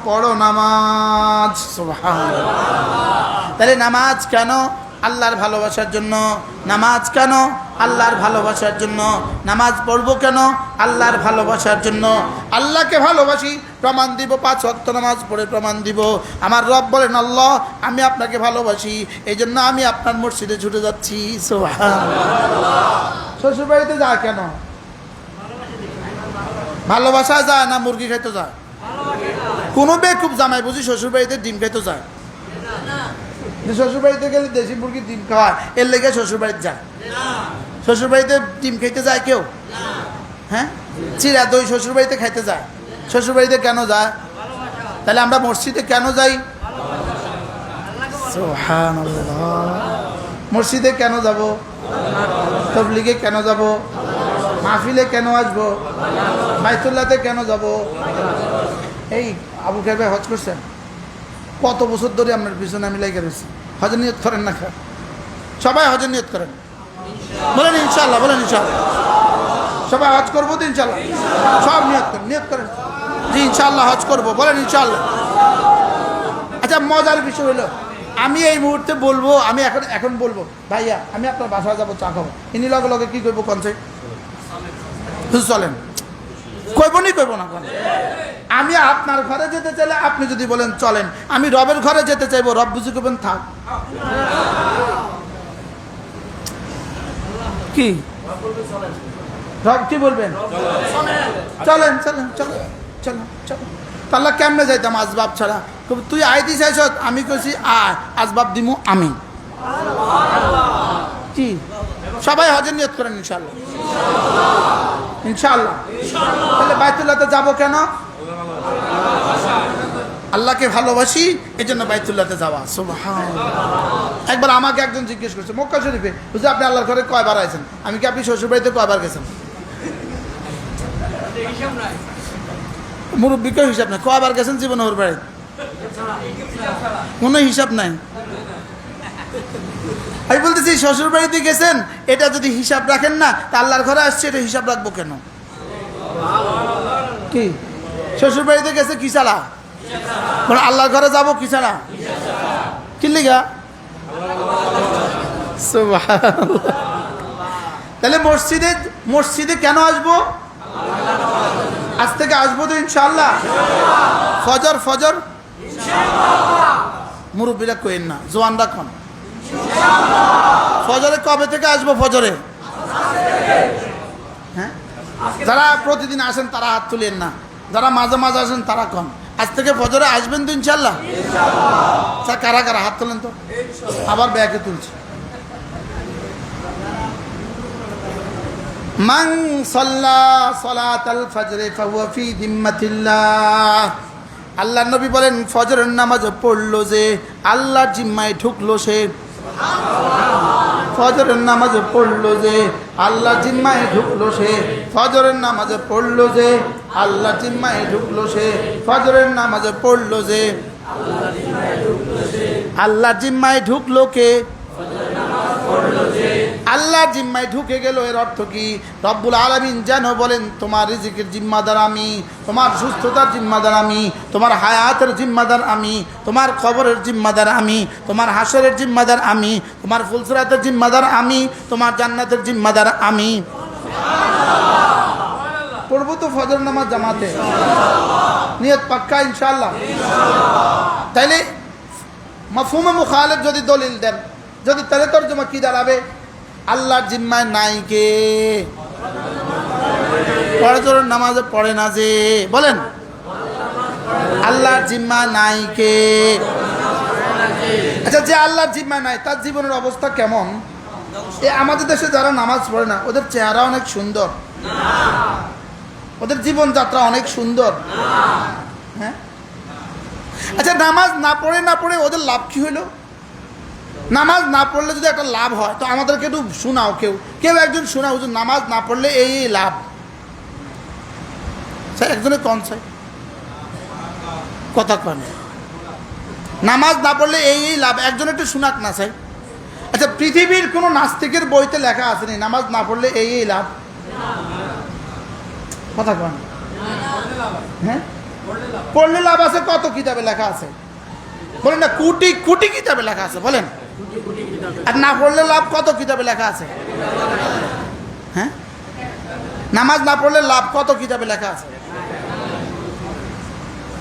পড়ো নামাজ। সুবহানাল্লাহ। তাহলে নামাজ কেন? আল্লাহর ভালোবাসার জন্য। নামাজ কেন? আল্লাহর ভালোবাসার জন্য। নামাজ পড়বো কেন? আল্লাহর ভালোবাসার জন্য। আল্লাহকে ভালোবাসি, প্রমাণ দিব। 5 ওয়াক্ত নামাজ পড়ে প্রমাণ দিব। আমার রব বলেন আল্লাহ আমি আপনাকে ভালোবাসি, এই জন্য আমি আপনার মসজিদে ছুটে যাচ্ছি। সুবহানাল্লাহ। শ্বশুরবাড়িতে যায় কেন? ভালোবাসা যায় না মুরগি খাইতে যায়? কোনো বেকুব জামাই বুঝি শ্বশুরবাড়িতে ডিম খাইতে যায়? শ্বশুরবাড়িতে গেলে দেশি মুরগির ডিম খাওয়ায়, এর লেগে শ্বশুরবাড়িতে যায়। শ্বশুরবাড়িতে ডিম খাইতে যায় কেউ? হ্যাঁ, চিরা দই শ্বশুরবাড়িতে খাইতে যায়। শ্বশুরবাড়িতে কেন যায়? তাহলে আমরা মসজিদে কেন যাই? সুবহানাল্লাহ। মসজিদে কেন যাব? তাবলীগে কেন যাব? মাহফিলে কেন আসবো? বাইতুল্লাহতে কেন যাব? এই আবু খাইর ভাই হজ করছেন? কত বছর ধরে আপনার পিছনে আমি লেগে রয়েছি। হজের নিয়ত করেন না? সবাই হজের নিয়ত করেন, বলেন ইনশাল্লাহ, বলেন ইনশাল্লাহ। সবাই হজ করবো তো ইনশাল্লাহ? সব নিয়ত করেন জি ইনশাল্লাহ হজ করবো, বলেন ইনশাল্লাহ। আচ্ছা, মজার বিষয় হলো আমি এই মুহূর্তে বলবো, আমি এখন বলবো ভাইয়া আমি আপনার বাসায় যাবো, চা খাবো। ইনি লগে লগে কি করবো? কনসে চলেন, কইব না কোন? আমি আপনার ঘরে যেতে চাইলে আপনি যদি বলেন চলেন, আমি রবের ঘরে যেতে চাইবো, রব বুঝে করবেন থাক। কি রব কি বলবেন? চলেন চলেন চলেন চলেন চলেন। তাহলে কেমনে যাইতাম আসবাব ছাড়া? তুই আইতি চাইছ, আমি কইছি আসবাব দিমু আমি। কি সবাই হজের নিয়ত করেন ইনশাল্লাহ, ইনশাল্লাহ। তাহলে বাইতুল্লাহতে যাবো কেন? আল্লাহকে ভালোবাসি এই জন্য বাইতুল্লাহতে যাওয়া। সুবহানাল্লাহ। একবার আমাকে একজন জিজ্ঞেস করছে মক্কা শরীফে, বুঝলি আপনি আল্লাহর ঘরে কয়বার আইছেন? আমি কি আপনি শ্বশুর বাড়িতে কয়বার গেছেন? মুরব্বীকেও হিসাব নাই, কয়বার গেছেন জীবনে ওর বাড়ি? কোনো হিসাব নাই। আমি বলতেছি শ্বশুর বাড়িতে গেছেন, এটা যদি হিসাব রাখেন না তা আল্লাহর ঘরে আসছে, এটা হিসাব রাখবো কেন? কি শ্বশুর বাড়িতে গেছে কি ছাড়া? আল্লাহর ঘরে যাবো কি ছাড়া? কি লিগা? তাহলে মসজিদে কেন আসবো? আজ থেকে আসবো তো ইনশাআল্লাহ। ফজর মুরব্বীরা কইেন না, জোয়ানরা কোন? ফজরে কবে থেকে আসবো? ফজরে হ্যাঁ, যারা প্রতিদিন আসেন তারা হাত তুলেন না, যারা মাঝে মাঝে আসেন তারা কোন? আজ থেকে ফজরে আসবেন তো ইনশাআল্লাহ? কারা কারা হাত তোলেন তো? আবার ব্যাগে তুলছি। মান সাল্লা সালাতাল ফজরে ফাহুয়া ফি যিম্মাতিল্লাহ। আল্লাহর নবী বলেন ফজরের নামাজ পড়লো যে আল্লাহর জিম্মায় ঢুকলো সে। ফজরের নামাজ পড়লো যে আল্লাহর জিম্মায় ঢুকলো সে। ফজরের নামাজ পড়লো যে আল্লাহর জিম্মায় ঢুকলো সে। ফজরের নামাজ পড়লো যে আল্লাহর জিম্মায় ঢুকলো কে? আল্লাহর জিম্মায় ঢুকে গেল। এর অর্থ কি? রব্বুল আলামিন যেন বলেন তোমার রিজিকের জিম্মাদার আমি, তোমার সুস্থতার জিম্মাদার আমি, তোমার হায়াতের জিম্মাদার আমি, তোমার খবরের জিম্মাদার আমি, তোমার হাসরের জিম্মাদার আমি, তোমার ফুলসিরাতের জিম্মাদার আমি, তোমার জান্নাতের জিম্মাদার আমি। পড়বো তো ফজর নামাজ জামাতে, নিয়ত পাক্কা ইনশাআল্লাহ। তাইলে মাফহুমে মুখালিফ যদি দলিল দেন, যদি তাহলে তরজমা কি দাঁড়াবে? আল্লাহর জিম্মায় নাই কে? ফজরের নামাজে পড়ে না যে, বলেন আল্লাহর জিম্মা নাই কে? আচ্ছা, যে আল্লাহর জিম্মা নাই তার জীবনের অবস্থা কেমন? আমাদের দেশে যারা নামাজ পড়ে না ওদের চেহারা অনেক সুন্দর, ওদের জীবনযাত্রা অনেক সুন্দর। হ্যাঁ, আচ্ছা নামাজ না পড়ে ওদের লাভ কি হইল? নামাজ না পড়লে যদি একটা লাভ হয় তো আমাদেরকে একটু শোনাও, কেউ একজন শোনাও যে নামাজ না পড়লে এই লাভ। স্যার একজনের কন চাই কথা কন, নামাজ না পড়লে এই লাভ, একজন একটু শোনাক না চাই। আচ্ছা, পৃথিবীর কোনো নাস্তিকের বইতে লেখা আসেনি নামাজ না পড়লে এই লাভ? কথা কন। হ্যাঁ, পড়লে লাভ আছে, কত কিতাবে লেখা আছে বলেন না? কোটি কোটি কিতাবে লেখা আছে, বলেন। আর না পড়লে লাভ কত কিতাবে লেখা আছে? হ্যাঁ, নামাজ না পড়লে লাভ কত কিতাবে লেখা আছে?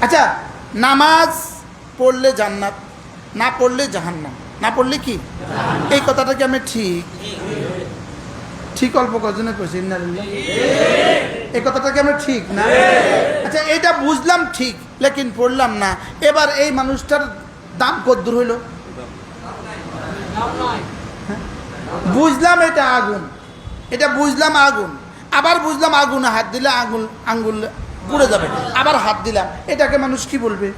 আচ্ছা, নামাজ পড়লে জান্নাত, না পড়লে জাহান্নাম, না পড়লে কি? এই কথাটা কি আমি ঠিক অল্প কজনে কইছি? এই কথাটা কি আমরা ঠিক না? আচ্ছা, এটা বুঝলাম ঠিক, লেকিন পড়লাম না। এবার এই মানুষটার দাম কদ্দূর হইল? বুঝলাম এটা আগুন, এটা বুঝলাম আগুন, আবার বুঝলাম আগুনে হাত দিলে আঙ্গুল পুড়ে যাবে, আবার হাত দিলাম, এটাকে মানুষ কি বলবে?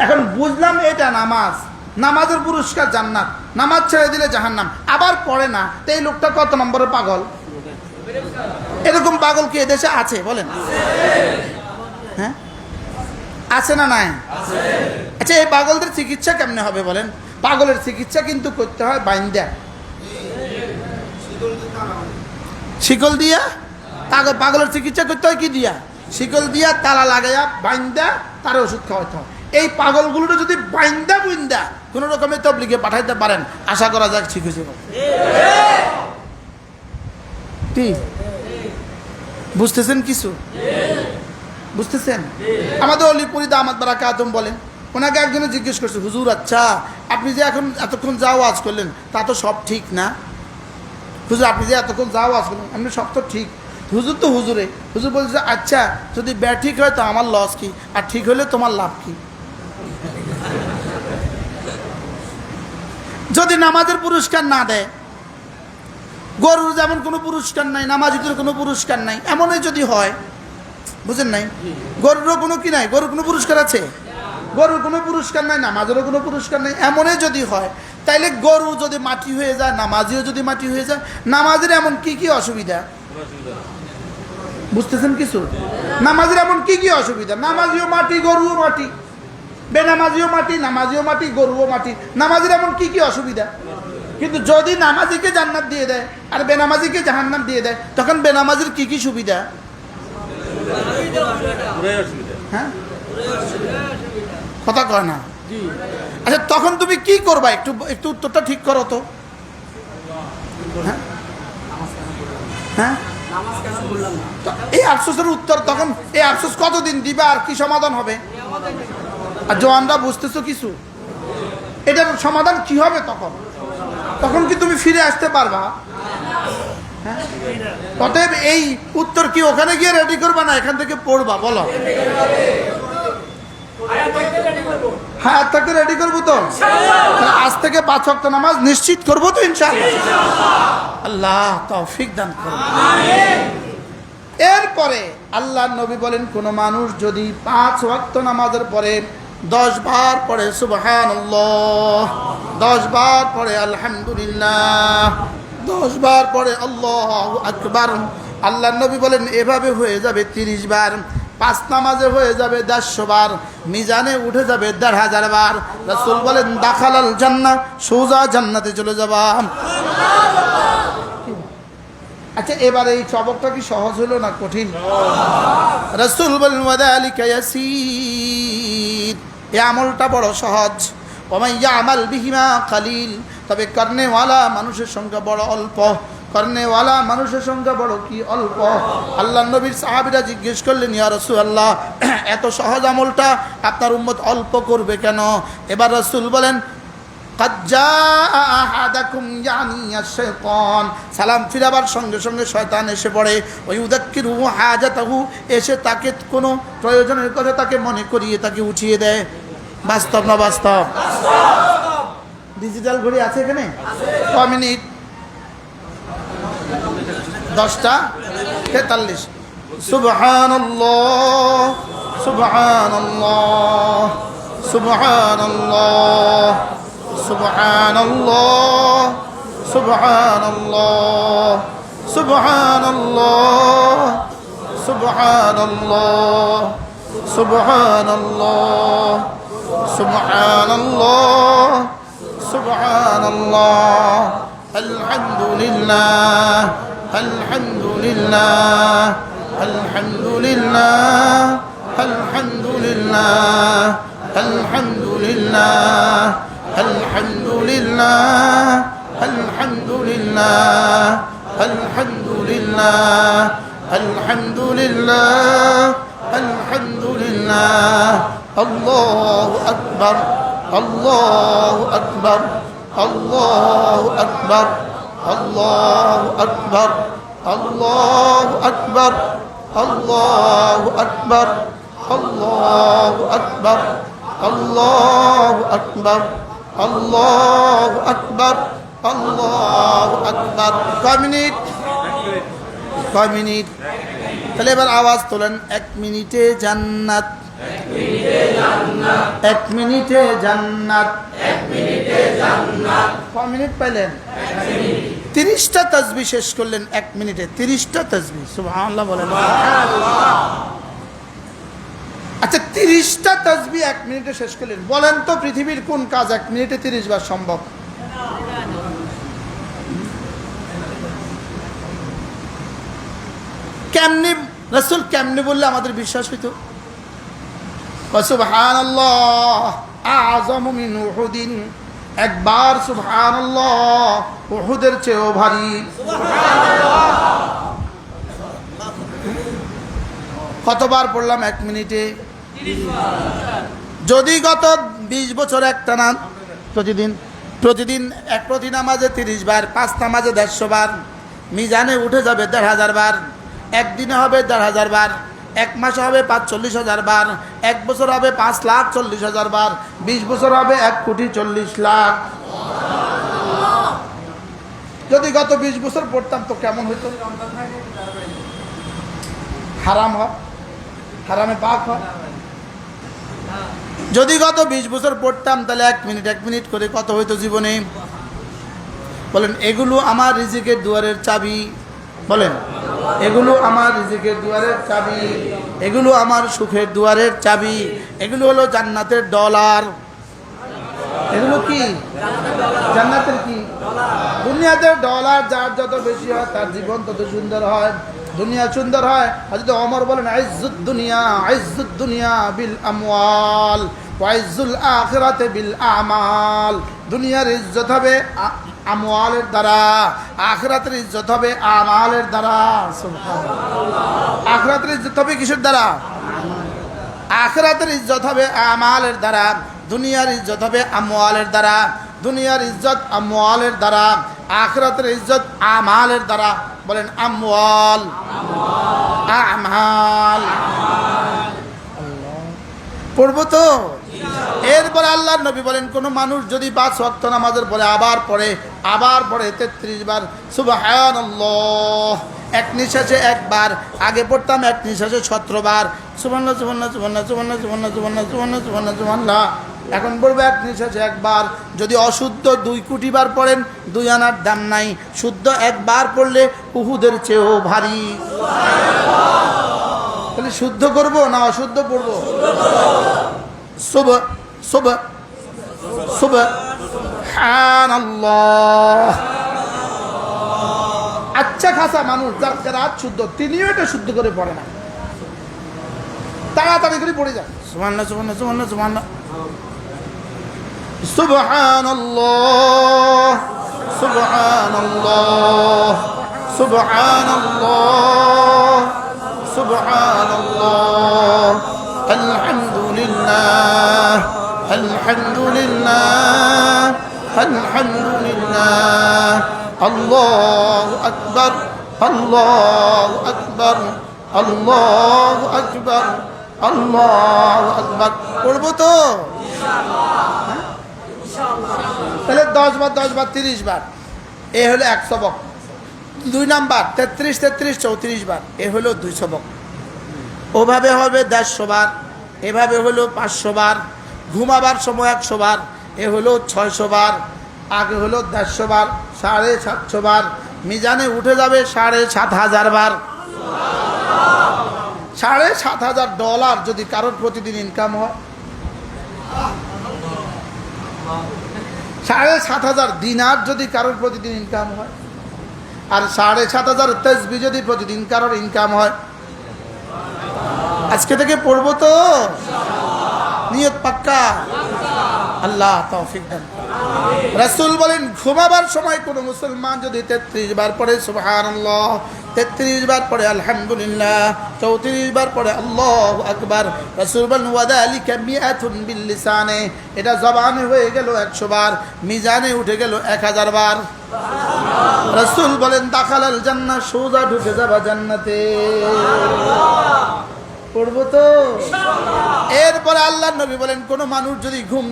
এখন বুঝলাম এটা নামাজ, নামাজের পুরস্কার জান্নাত, নামাজ ছেড়ে দিলে জাহান্নাম, আবার পড়ে না, তো এই লোকটা কত নম্বরের পাগল? এরকম পাগল কি এদেশে আছে বলেন? হ্যাঁ, আছে না নাই? আচ্ছা, এই পাগলদের চিকিৎসা কেমনে হবে বলেন? পাগলের চিকিৎসা কিন্তু করতে হয় বাইন্দা, শিকল দিয়া। পাগলের চিকিৎসা করতে হয় কি দিয়া? শিকল দিয়া, তালা লাগাইয়া বাইন্দা তার ওষুধ খাওয়াইতে হয়। এই পাগলগুলো যদি বাইন্দা বুইন্দা কোন রকমের তবলিগে পাঠাইতে পারেন, আশা করা যাক ঠিক হয়েছে। বুঝতেছেন কিছু? বুঝতেছেন? আমাদের অলিপুরি দামাত বারাকাতুম বলেন, ওনাকে একজনে জিজ্ঞেস করছে, হুজুর আচ্ছা আপনি যে এখন এতক্ষণ যা ওয়াজ করলেন তা তো সব ঠিক না? হুজুর আপনি যে এতক্ষণ যা ওয়াজ করলেন আপনি সব তো ঠিক। হুজুর তো হুজুরে, হুজুর বলছে আচ্ছা যদি ঠিক হয় তো আমার লস কি, আর ঠিক হলে তোমার লাভ কি? যদি নামাজের পুরস্কার না দেয়, গরুর যেমন কোনো পুরস্কার নাই, নামাজিদের কোনো পুরস্কার নাই, এমনই যদি হয়, বুঝেন নাই? গরুরও কোনো কি নাই, গরুর কোনো পুরস্কার আছে? গরুর কোনো পুরস্কার নাই, নামাজেরও কোনো পুরস্কার নাই, এমনই যদি হয়, তাইলে গরু যদি মাটি হয়ে যায়, নামাজিও যদি মাটি হয়ে যায়, নামাজের এমন কি কি অসুবিধা? বুঝতেছেন কিছু? নামাজের এমন কি কি অসুবিধা? নামাজিও মাটি, গরুও মাটি, বেনামাজিও মাটি, নামাজিও মাটি, গরুও মাটি, নামাজের এমন কি কি অসুবিধা? কিন্তু যদি নামাজিকে জান্নাত দিয়ে দেয় আর বেনামাজিকে জাহান্নাম দিয়ে দেয়, তখন বেনামাজির কি কি সুবিধা? হ্যাঁ, কথা কয় না। আচ্ছা তখন তুমি কি করবা? একটু একটু উত্তরটা ঠিক করো তো। হ্যাঁ হ্যাঁ, এই আফসোসের উত্তর তখন, এই আফসোস কতদিন দিবা আর কি সমাধান হবে? আর জওয়ানরা বুঝতেছো কিছু? এটার সমাধান কি হবে তখন? তখন কি তুমি ফিরে আসতে পারবা? হ্যাঁ, অতএব এই উত্তর কি ওখানে গিয়ে রেডি করবা না এখান থেকে পড়বা? বলো। হায়াত থাকতে রেডি করবো তো, আজ থেকে 5 ওয়াক্ত নামাজ নিশ্চিত করবো তো ইনশাআল্লাহ। আল্লাহ তৌফিক দান করুন। এরপরে আল্লাহর নবী বলেন, কোন মানুষ যদি 5 ওয়াক্ত নামাজের পরে 10 বার পড়ে সুবহানাল্লাহ, 10 বার পড়ে আলহামদুলিল্লাহ, 10 বার পড়ে আল্লাহু আকবার, আল্লাহর নবী বলেন এভাবে হয়ে যাবে 30 বার, 5 নামাজে হয়ে যাবে 150 বার, মিজানে উঠে যাবে 1,500 বার। রাসূল বলেন দাখালাল জান্নাহ, সোজা জান্নাতে চলে যাবা। আচ্ছা এবারে এই সবকটা কি সহজ হলো না কঠিন? রাসূল বলেন ওয়াদালিকা ইয়াসীর, এই আমলটা বড় সহজ। ওয়া ইয়ামাল বিহিমা কালিল, তবে করনেওয়ালা মানুষের সংখ্যা বড় অল্প, করনেওয়ালা মানুষের সংখ্যা বড় কি অল্প। আল্লাহর নবীর সাহাবীরা জিজ্ঞেস করলেন, ইয়া রাসূলুল্লাহ এত সহজ আমলটা আপনার উম্মত অল্প করবে কেন? এবার রাসূল বলেন قد جاء أحدكم يعني الشيطان, সালাম ফিরাবার সঙ্গে সঙ্গে শয়তান এসে পড়ে, ওয়ায়ুযাক্কিরুহু হাজাতাহু, এসে তাকে কোনো প্রয়োজনের কথা তাকে মনে করিয়ে তাকে উঠিয়ে দেয়। বাস্তব না বাস্তব? ডিজিটাল ঘড়ি আছে এখানে? ক মিনিট? 10:43। সুবহানাল্লাহ সুবহানাল্লাহ সুবহানাল্লাহ সুবহানাল্লাহ সুবহানাল্লাহ সুবহানাল্লাহ সুবহানাল্লাহ সুবহানাল্লাহ সুবহানাল্লাহ সুবহানাল্লাহ আলহামদুলিল্লাহ আলহামদুলিল্লাহ আলহামদুলিল্লাহ আলহামদুলিল্লাহ আলহামদুলিল্লাহ আলহামদুলিল্লাহ আলহামদুলিল্লাহ আলহামদুলিল্লাহ আলহামদুলিল্লাহ আলহামদুলিল্লাহ আল্লাহু আকবার আল্লাহু আকবার আল্লাহু আকবার আল্লাহু আকবার আল্লাহু আকবার আল্লাহু আকবার আল্লাহু আকবার আল্লাহু আকবার আল্লাহু আকবার আল্লাহু আকবার। কয় মিনিট? কয় মিনিট? তাহলে এবার আওয়াজ তোলেন, 1 মিনিটে জান্নাত, 1 মিনিটে জান্নাত, 1 মিনিটে জান্নাত। কয় মিনিট পাইলেন? 1 মিনিট। 30টা তাসবিহ শেষ করলেন 1 মিনিটে, 30টা তাসবিহ, সুবহানাল্লাহ বলেন। আচ্ছা 30টা তাসবিহ 1 মিনিটে শেষ করলেন, বলেন তো পৃথিবীর কোন কাজ 1 মিনিটে 30 বার সম্ভব? কেমনি রাসূল কেমনি বললে আমাদের বিশ্বাস হইতো? সুবহানাল্লাহ আযমু মিন উহুদিন, একবার সুবহানাল্লাহ উহুদের চেয়েও ভারী। কতবার পড়লাম 1 মিনিটে? যদি গত 20 বছর একটানা প্রতিদিন প্রতি নামাজে 30 বার, 5 নামাজে 150 বার, মিজানে উঠে যাবে 1,500 বার, একদিনে হবে 1,500 বার, 1 মাসে হবে 45,000 বার, 1 বছর হবে 5,40,000 বার, 20 বছর হবে 1,40,00,000। যদি গত 20 বছর পড়তাম তো কেমন হইতো? হারাম হয়, হারামে পাক হয়। যদি গত 20 বছর পড়তাম তাহলে 1 মিনিট করে কত হইতো জীবনে? বলেন, এগুলো আমার রিজিকের দুয়ারের চাবি। বলেন, এগুলো আমার রিজিকের দুয়ারের চাবি, এগুলো আমার সুখের দুয়ারের চাবি, এগুলো হলো জান্নাতের ডলার। এগুলো কি? জান্নাতের কি? দুনিয়াতে ডলার যার যত বেশি হয় তার জীবন তত সুন্দর হয়, দুনিয়া সুন্দর হয়। হযরত ওমর বলেন, ইজ্জুদ দুনিয়া বিল আমওয়াল ওয়া ইজ্জুল আখিরাতি বিল আমাল। দুনিয়ার ইজ্জত হবে আমওয়ালের দ্বারা, আখিরাতের ইজ্জত হবে আমালের দ্বারা। সুবহানাল্লাহ। আখিরাতের ইজ্জত হবে কিসের দ্বারা? আখিরাতের ইজ্জত হবে আমালের দ্বারা, দুনিয়ার ইজ্জত হবে আমওয়ালের দ্বারা। দুনিয়ার ইজ্জত আমওয়ালের দ্বারা, আখিরাতের ইজ্জত আমালের দ্বারা। বলেন আমওয়াল, আমাল। পড়বো তো? এরপরে আল্লাহর নবী বলেন, কোন মানুষ যদি 5 ওয়াক্ত নামাজের পরে আবার পড়ে 33 বার সুবহানাল্লাহ, এক নিঃশ্বাসে একবার, আগে পড়তাম এক নিঃশ্বাসে 17 বার সুবহানাল্লাহ সুবহানাল্লাহ সুবহানাল্লাহ সুবহানাল্লাহ সুবহানাল্লাহ সুবহানাল্লাহ সুবহানাল্লাহ সুবহানাল্লাহ, এখন বলবো এক নিঃশ্বাসে একবার। যদি অশুদ্ধ 2 কোটি বার পড়েন 2 আনার দাম নাই, শুদ্ধ একবার পড়লে উহুদের চেয়েও ভারী। তাহলে শুদ্ধ করব না অশুদ্ধ পড়বো? সুবহানাল্লাহ। আচ্ছা খাসা মানুষ যার রাত শুদ্ধ, তিনিও এটা শুদ্ধ করে পড়ে না, তাড়াতাড়ি করে পড়ে যায় সুবহানাল্লাহ সুবহানাল্লাহ সুবহানাল্লাহ সুবহানাল্লাহ সুবহানাল্লাহ সুবহানাল্লাহ সুবহানাল্লাহ সুবহানাল্লাহ আলহামদুলিল্লাহ আলহামদুলিল্লাহ আলহামদুলিল্লাহ আল্লাহু আকবার আল্লাহু আকবার আল্লাহু আকবার আল্লাহু আকবার। পড়বো তো তাহলে 10 বার 30 বার, এ হলো 1 সবক। 2 নাম্বার 33 34 বার, এ হলো 2 সবক। ওভাবে হবে 150 বার, এভাবে হলো 500 বার। ঘুমাবার সময় 100 বার, এ হলো 600 বার। আগে হলো 150 বার, 750 বার। মিজানে উঠে যাবে 7,500 বার। $7,500 যদি কারোর প্রতিদিন ইনকাম হয়, 7,500 দিনার যদি কারোর প্রতিদিন ইনকাম হয়, আর 7,500 তাসবিহ যদি প্রতিদিন কারোর ইনকাম হয়, আজকে থেকে পড়বো তো? নিয়ত পাক্কা? আল্লাহ তৌফিক দান। রাসূল বলেন, ঘুমাবার সময় কোনো মুসলমান যদি 33 বার পড়ে সুবহানাল্লাহ, 33 বার পড়ে আলহামদুলিল্লাহ, 34 বার পড়ে আল্লাহু আকবার, রাসূল বলেন ওয়াযালিকা মিআতুন বিল লিসানে, এটা জবানে হয়ে গেল 100 বার, মিজানে উঠে গেল 1000 বার। রাসূল বলেন দাখালাল জান্নাহ, সোজা ঢুকে যাবা জান্নাতে। পড়বো তো? এরপরে আল্লাহর নবী বলেন, কোন মানুষ যদি ঘুম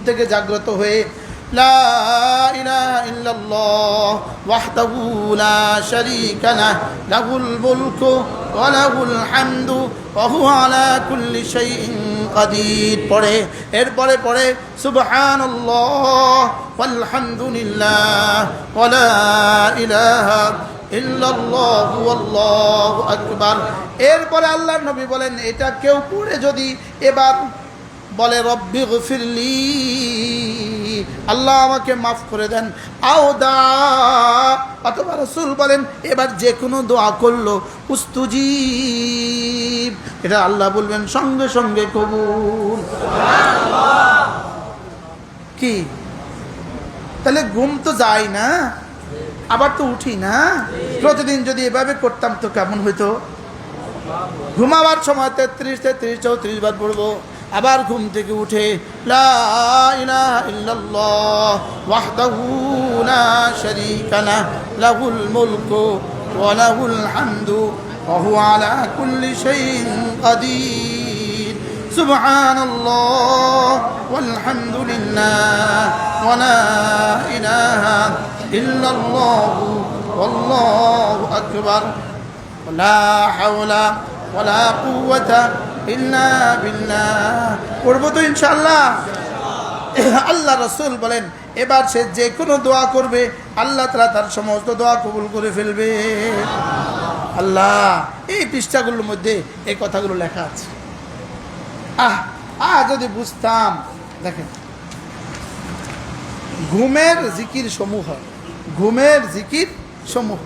থেকে জাগ্রত হয়ে লা ইলাহা ইল্লাল্লাহ ওয়াহদাহু লা শারীকা লাহু লাহুল মুলকু ওয়া লাহুল হামদু ওয়া হুয়া আলা কুল্লি শাইইন কাদির। পড়ে এরপরে পড়ে সুবহানাল্লাহ ওয়াল হামদুলিল্লাহ ওয়া লা ইলাহা ইল্লাল্লাহু আল্লাহু আকবার। এরপরে আল্লাহর নবী বলেন, এটা কেউ পড়ে যদি এবার বলে রব্বি গফিরলি, আল্লাহ আমাকে মাফ করে দেন, আওদা, অথবা রাসূল বলেন এবার যে কোনো দোয়া করলো উস্তুজিব, এটা আল্লাহ বলবেন সঙ্গে সঙ্গে কবুল। কি তাহলে ঘুম তো যায় না, আবার তো উঠি না। প্রতিদিন যদি এভাবে করতাম তো কেমন হইতো? ঘুমাবার সময় 33, 34 বার পড়বো, আবার ঘুম থেকে উঠে লা ইলাহা ইল্লাল্লাহ ওয়াহদাহু লা শারীকা লাহু লাহুল মুলকু ওয়া লাহুল হামদু ওয়া হুয়া আলা কুল্লি শাইইন কাদির। সুবহানাল্লাহ ওয়াল হামদুলিল্লাহ ওয়া লা ইলাহা ইল্লাল্লাহু ওয়াল্লাহু আকবার লা হাওলা ওয়া লা কুওয়াতা ইল্লা বিল্লাহ। পড়বো তো ইনশাআল্লাহ। আল্লাহ রাসূল বলেন এবার সে যে কোনো দোয়া করবে আল্লাহ তাআলা তার সমস্ত দোয়া কবুল করে ফেলবে। আল্লাহ, এই পৃষ্ঠাগুলোর মধ্যে এই কথাগুলো লেখা আছে। যদি বুঝতাম। দেখেন, ঘুমের জিকির সমূহ, ঘুমের জিকির সমূহ।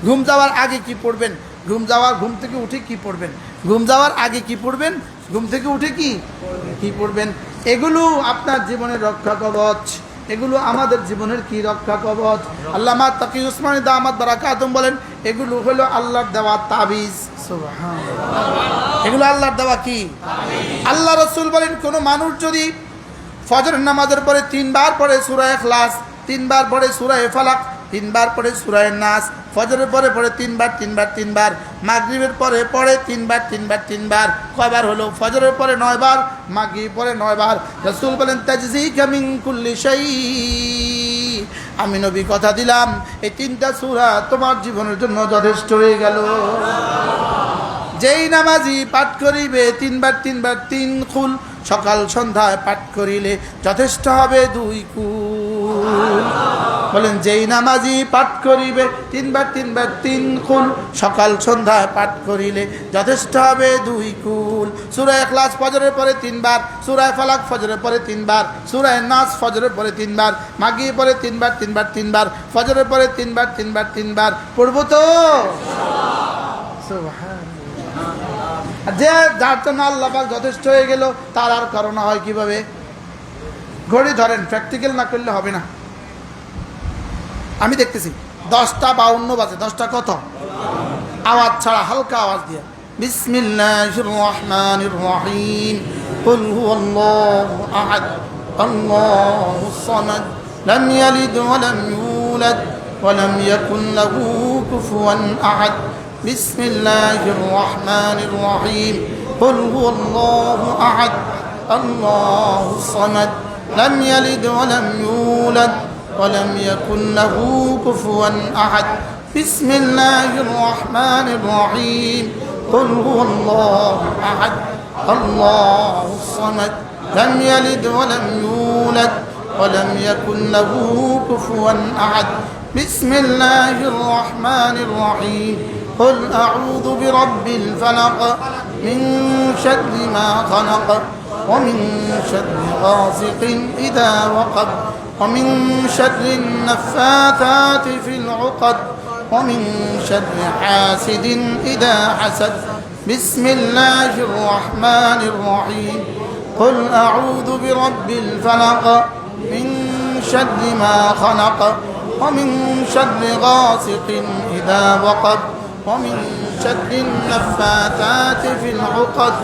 ঘুম যাওয়ার আগে কি পড়বেন, ঘুম থেকে উঠে কি পড়বেন, ঘুম যাওয়ার আগে কি পড়বেন, ঘুম থেকে উঠে কি পড়বেন, এগুলো আপনার জীবনের রক্ষা কবচ, এগুলো আমাদের জীবনের কি রক্ষা কবচ। আল্লামা তাকি উসমানী দামাত বারাকাতুম বলেন এগুলো হলো আল্লাহর দেওয়া তাবিজ। সুবহানাল্লাহ, এগুলো আল্লাহর দেওয়া কি? আল্লাহ রাসূল বলেন কোন মানুষ যদি ফজরের নামাজের পরে 3 বার পড়ে সূরা ইখলাস, 3 বার পড়ে সূরা ফালাক, 3 বার পড়ে সূরা নাস, ফজরের পরে পড়ে 3 বার, মাগরিবের পরে পড়ে 3 বার, কয়বার হলো? ফজরের পরে 9 বার, মাগরিব পরে 9 বার। রাসূল বলেন তাজজিকা মিন কুল্লি শাই, আমি নবী কথা দিলাম এই 3টা সূরা তোমার জীবনের জন্য যথেষ্ট হয়ে গেল। যেই নামাজি পাঠ করিবে 3 বার 3 খুল, সকাল সন্ধ্যায় পাঠ করিলে যথেষ্ট হবে 2 কুল। বলেন যেই নামাজি পাঠ করিবে 3 বার 3 খুল, সকাল সন্ধ্যায় পাঠ করিলে যথেষ্ট হবে 2 কুল। সূরা ইখলাস ফজরের পরে 3 বার, সূরা ফালাক ফজরের পরে 3 বার, সূরা নাস ফজরের পরে 3 বার, মাগরিব পরে 3 বার, ফজরের পরে 3 বার পড়বো তো? সুবহানাল্লাহ। যে যার জন্য আল্লাহ পাক যথেষ্ট হয়ে গেল তার আর করোনা হয় কিভাবে? ঘড়ি ধরেন, প্র্যাকটিক্যাল না করলে হবে না। আমি দেখতেছি 10:52 বাজে। 10টা কত? আওয়াজ ছাড়া, হালকা আওয়াজ দিয়ে বিসমিল্লাহির রহমানির রহিম কুল হুয়াল্লাহু আহাদ আল্লাহুস সামাদ লাম ইয়ালিদ ওয়া লাম ইউলাদ ওয়া লাম ইয়াকুল লাহু কুফুয়ান আহাদ। বিসমিল্লাহির রহমানির রহিম কুল হুয়াল্লাহু আহাদ আল্লাহুস সামাদ লাম ইয়ালিদ ওয়া লাম ইউলাদ ولم يكن له كفوا أحد بسم الله الرحمن الرحيم قل هو الله أحد الله الصمد لم يلد ولم يولد ولم يكن له كفوا أحد بسم الله الرحمن الرحيم قل أعوذ برب الفلق من شر ما خلق ومن شر غاسق إذا وقب ومن شر النفاثات في العقد ومن شر حاسد إذا حسد بسم الله الرحمن الرحيم قل أعوذ برب الفلق من شر ما خلق ومن شر غاسق إذا وقب ومن شر النفاثات في العقد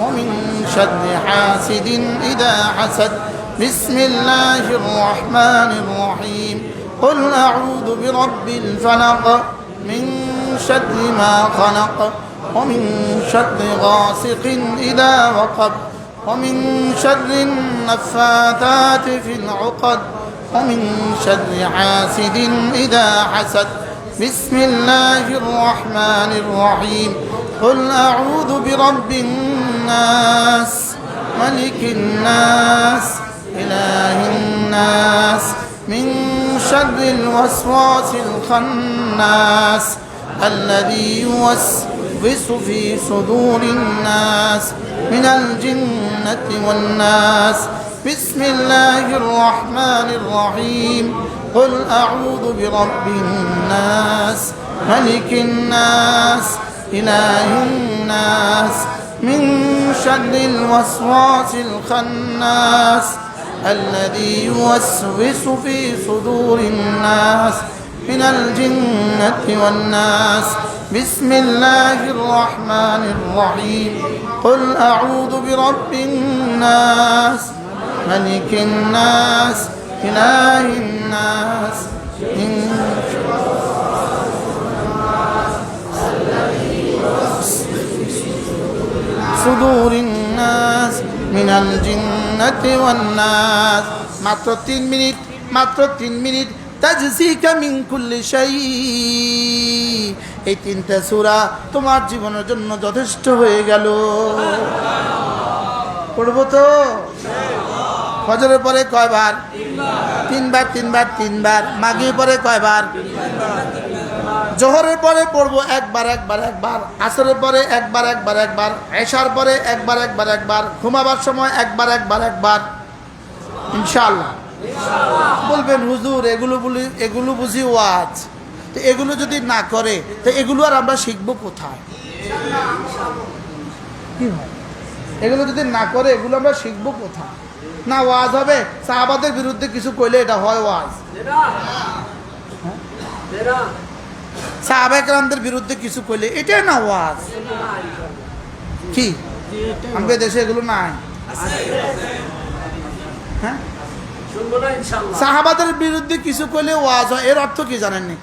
ومن شر حاسد إذا حسد بسم الله الرحمن الرحيم قل أعوذ برب الفلق من شر ما خلق ومن شر غاسق إذا وقب ومن شر النفاثات في العقد ومن شر حاسد إذا حسد بسم الله الرحمن الرحيم قل أعوذ برب الناس ملك الناس إله الناس من شر الوسواس الخناس الذي يوسوس في صدور الناس من الجنة والناس بسم الله الرحمن الرحيم قل أعوذ برب الناس ملك الناس إله الناس من شر الوسواس الخناس الذي يوسوس في صدور الناس من الجنة والناس بسم الله الرحمن الرحيم قل أعوذ برب الناس ملك الناس إله الناس من صدور الناس من الجنة والناس মাত্র 3 মিনিট তাজসিকা মিন কুল্লি শাই এই 3টা সূরা তোমার জীবনের জন্য যথেষ্ট হয়ে গেল পড়ব তো ফজরের পরে কয়বার তিনবার মাগরিবের পরে কয়বার জোহরের পরে পড়ব একবার আসরের পরে একবার এশার পরে একবার ঘুমাবার সময় একবার ইনশাআল্লাহ বলবেন হুজুর এগুলো বুঝি ওয়াজ তো এগুলো যদি না করে তো এগুলো আর আমরা শিখবো কোথায় কি হয় এগুলো যদি না করে এগুলো আমরা শিখবো কোথায় না ওয়াজ হবে সাহাবাদের বিরুদ্ধে কিছু কইলে এটা হয় ওয়াজ সাহাবায়ে কেরামদের বিরুদ্ধে কিছু কইলে এটাই না ওয়াজ কি আমাদের দেশে এগুলো নাই হ্যাঁ সাহাবাদের বিরুদ্ধে কিছু কইলে ওয়াজ হয় এর অর্থ কি জানেননি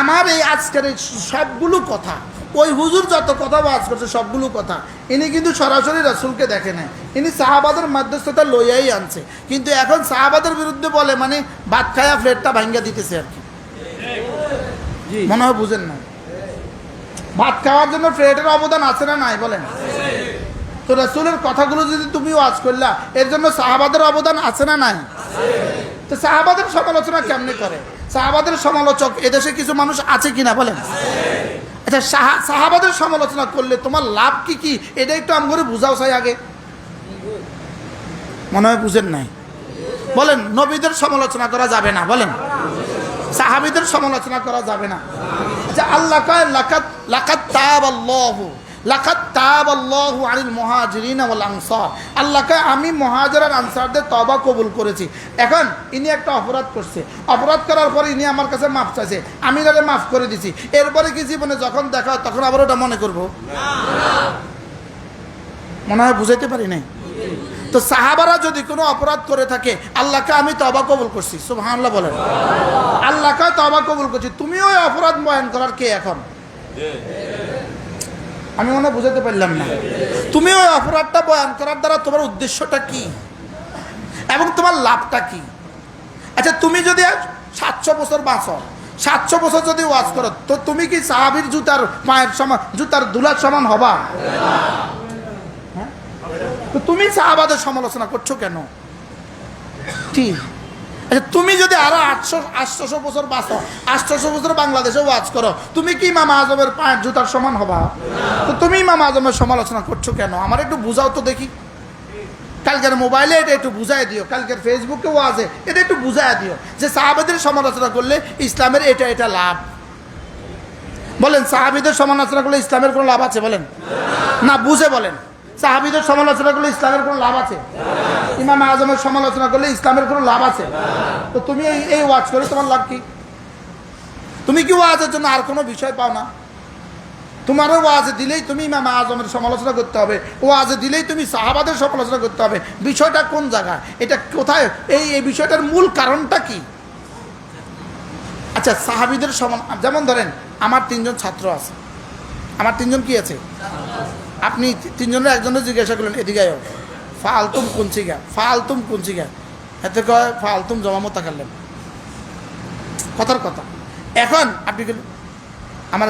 আমার এই আজকের সবগুলো কথা ওই হুজুর যত কথা ওয়াজ করছে সবগুলো কথা ইনি কিন্তু সরাসরি রাসূলকে দেখে নাই ইনি সাহাবাদের মধ্যস্থতা লইয়াই আনছে কিন্তু এখন সাহাবাদের বিরুদ্ধে বলে মানে ভাত খায়া প্লেটটা ভাঙ্গা দিতেছে আর কি মনে হয় বুঝেন না ভাত খাওয়ার জন্য প্লেটের অবদান আছে না নাই বলেন তো রাসূলের কথাগুলো যদি তুমি ওয়াজ করলা এর জন্য সাহাবাদের অবদান আছে না নাই তো সাহাবাদের সমালোচনা কেমনে করে সাহাবাদের সমালোচক এদেশে কিছু মানুষ আছে কিনা বলেন আচ্ছা সাহাবাদের সমালোচনা করলে তোমার লাভ কি এটা একটু আমগরে বুঝাও চাই আগে মনে হয় বুঝেন নাই বলেন নবীদের সমালোচনা করা যাবে না বলেন সাহাবীদের সমালোচনা করা যাবে না আচ্ছা আল্লাহ কয় লাকাত তাবাল্লাহু আনিল মুহাজিরিন ওয়াল আনসার আল্লাহ কয় আমি মুহাজির আর আনসারদের তওবা কবুল করেছি এখন ইনি একটা অপরাধ করছে অপরাধ করার পরে ইনি আমার কাছে মাফ চাইছে আমি তাকে মাফ করে দিছি এরপরে কি জীবনে যখন দেখা হয় তখন আবার ওটা মনে করব মনে হয় বুঝাইতে পারি নাই তো সাহাবারা যদি কোনো অপরাধ করে থাকে আল্লাহকে আমি তওবা কবুল করছি সুবহানাল্লাহ বলেন আল্লাহকে তওবা কবুল করছি তুমিও ওই অপরাধ বয়ান করার কে এখন আমি মনে বুঝাতে পারলাম না তুমি ওই অপরাধটা বয়ান করার দ্বারা তোমার উদ্দেশ্যটা কি এবং তোমার লাভটা কি আচ্ছা তুমি যদি 700 বছর বাঁচো 700 বছর যদি ওয়াজ করো তো তুমি কি সাহাবীর জুতার পায়ের সমান জুতার দুলার সমান হবা হ্যাঁ তো তুমি সাহাবাদের সমালোচনা করছো কেন ঠিক আচ্ছা তুমি যদি আরো 800 বছর বাঁচো 800 বছর বাংলাদেশে ওয়াজ করো তুমি কি ইমাম আজমের পায়ের জুতার সমান হবা তো তুমি ইমাম আজমের সমালোচনা করছো কেন আমার একটু বুঝাও তো দেখি কালকের মোবাইলে এটা একটু বুঝাই দিও কালকের ফেসবুকে ওয়াজে এটা একটু বুঝাই দিও যে সাহাবাদের সমালোচনা করলে ইসলামের এটা লাভ বলেন সাহাবীদের সমালোচনা করলে ইসলামের কোনো লাভ আছে বলেন না বুঝে বলেন সাহাবীদের সমালোচনা করলে ইসলামের কোনো লাভ আছে ইমাম আজমের সমালোচনা করলে ইসলামের কোনো লাভ আছে তো তুমি এই ওয়াজ করে তোমার লাভ কি তুমি কি ওয়াজের জন্য আর কোনো বিষয় পাও না তোমারও ওয়াজে দিলেই তুমি ইমাম আজমের সমালোচনা করতে হবে ওয়াজে দিলেই তুমি সাহাবাদের সমালোচনা করতে হবে বিষয়টা কোন জায়গায় এটা কোথায় এই বিষয়টার মূল কারণটা কি আচ্ছা সাহাবীদের যেমন ধরেন আমার 3জন ছাত্র আছে আমার 3জন কি আছে আপনি 3জনের একজনের জিজ্ঞাসা করলেন এদিকে আয় ফালতুম কুনচিগা এতে কয় ফালতুম জমা তাকালেন কথার কথা এখন আপনি আমার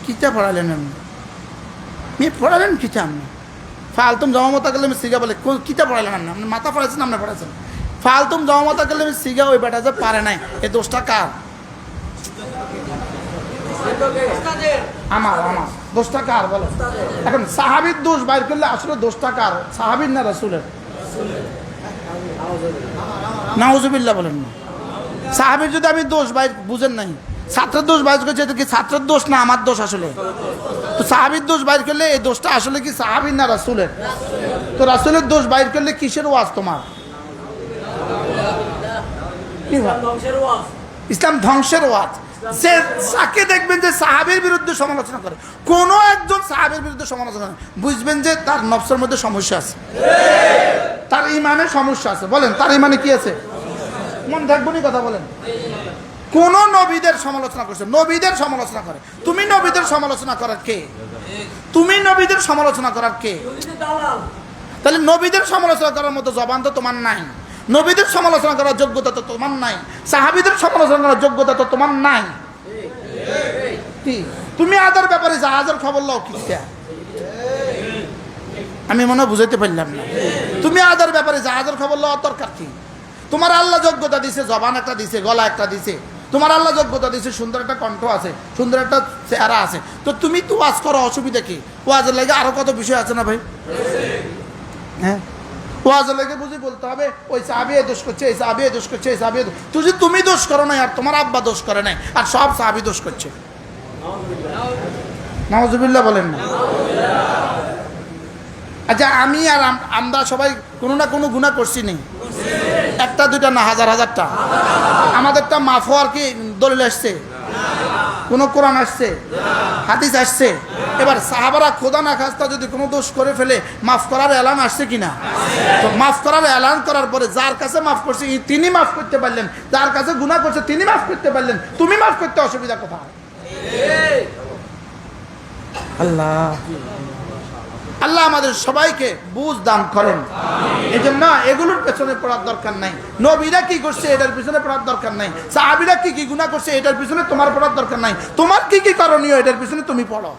কিতা পড়ালেন মেয়ে পড়ালেন কিতা আপনি ফালতুম জমামতা করলে আমি সিগা বলে কিতা পড়ালেন আপনি মাথা পড়াইছেন আপনি পড়াইছেন ফালতুম জমামতা করলে আমি সিগা ওই বেটা যে পারে নাই এই দোষটা কার আমার আমার দোষটা কার বলে এখন সাহাবীর দোষ বাইর করলে আসলে দোষটা কার সাহাবীর না রাসূলের নাউজুবিল্লাহ বলেন না সাহাবীর যদি আমি দোষ বাইর বুঝেন নাই ছাত্রের দোষ বাইর করছে এটা কি ছাত্রের দোষ না আমার দোষ আসলে তো সাহাবীর দোষ বাইর করলে এই দোষটা আসলে কি সাহাবীর না রাসূলের তো রাসূলের দোষ বাইর করলে কিসের ওয়াজ তোমার ইসলাম ধ্বংসের ওয়াজ যে যাকে দেখবেন যে সাহাবীর বিরুদ্ধে সমালোচনা করে কোনো একজন সাহাবীর বিরুদ্ধে সমালোচনা করে বুঝবেন যে তার নফসের মধ্যে সমস্যা আছে তার ইমানের সমস্যা আছে বলেন তার ইমানে কি আছে মন থাকবনি কথা বলেন কোন নবীদের সমালোচনা করছে নবীদের সমালোচনা করে তুমি নবীদের সমালোচনা করার কে তুমি নবীদের সমালোচনা করার কে তাহলে নবীদের সমালোচনা করার মতো জবান তো তোমার নাই নবীদের সমালোচনা করার যোগ্যতা তো তোমার নাই সাহাবীদের সমালোচনা করার যোগ্যতা তো তোমার নাই কি তুমি আদার ব্যাপারে জাহাজের খবর লও কি আমি মনে বুঝাইতে পারলাম না তুমি আদার ব্যাপারে জাহাজের খবর লওয়ার দরকার কি তোমার আল্লাহ যোগ্যতা দিছে জবান একটা দিছে গলা একটা দিছে তোমার আল্লাহ যোগ্যতা দিছে সুন্দর একটা কণ্ঠ আছে সুন্দর একটা চেহারা আছে তো তুমি তো ওয়াজ করো অসুবিধা কি ওয়াজের লাগে আরো কত বিষয় আছে না ভাই হ্যাঁ ওয়াজের লাগে বুঝি বলতে হবে ওই সাহাবী দোষ করছে এই সাহাবী দোষ করছে এই সাহাবী তুই তুমি দোষ করো নাই আর তোমার আব্বা দোষ করে নাই আর সব সাহাবী দোষ করছে নাউজুবিল্লাহ বলেন না আচ্ছা আমি আর আমরা সবাই কোনো না কোনো গুনাহ করছি নেই একটা দুইটা না হাজার হাজারটা আমাদেরটা মাফ হওয়ার কি দলিল আসছে কোন কোরআন আসছে হাদিস আসছে এবার সাহাবারা খোদা না খাস্তা যদি কোনো দোষ করে ফেলে মাফ করার এলান আসছে কিনা তো মাফ করার এলান করার পরে যার কাছে মাফ করছে তিনি মাফ করতে পারলেন যার কাছে গুনাহ করছে তিনি মাফ করতে পারলেন তুমি মাফ করতে অসুবিধা কোথায় আল্লাহ আল্লাহ আমাদের সবাইকে বুঝ দান করেন এই জন্য এগুলোর পেছনে পড়ার দরকার নাই নবীরা কি করছে এটার পিছনে পড়ার দরকার নাই সাহাবীরা কি কি গুনাহ করছে এটার পিছনে তোমার পড়ার দরকার নাই তোমার কি কি করণীয় এটার পিছনে তুমি পড়ো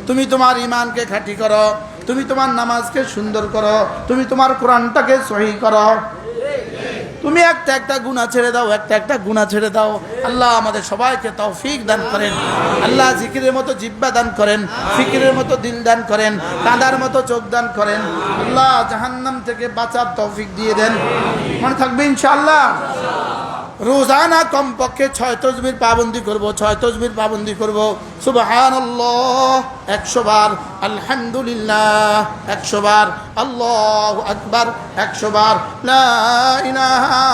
তুমি তোমার ঈমানকে খাঁটি করো তুমি তোমার নামাজকে সুন্দর করো তুমি তোমার কোরআনটাকে সহিহ করো তুমি একটা একটা গুনাহ ছেড়ে দাও একটা একটা গুনাহ ছেড়ে দাও আল্লাহ আমাদের সবাইকে তৌফিক দান করেন আল্লাহ জিকিরের মতো জিহ্বা দান করেন ফিকিরের মতো দিল দান করেন কাঁদার মতো চোখ দান করেন আল্লাহ জাহান্নাম থেকে বাঁচার তৌফিক দিয়ে দেন মনে থাকবে ইনশাআল্লাহ রোজানা কমপক্ষে 6 তাসবিহ পাবন্দি করব 6 তাসবিহ পাবন্দি করব সুবহানাল্লাহ 100 বার আলহামদুলিল্লাহ 100 বার আল্লাহু আকবার 100 বার লা ইলাহা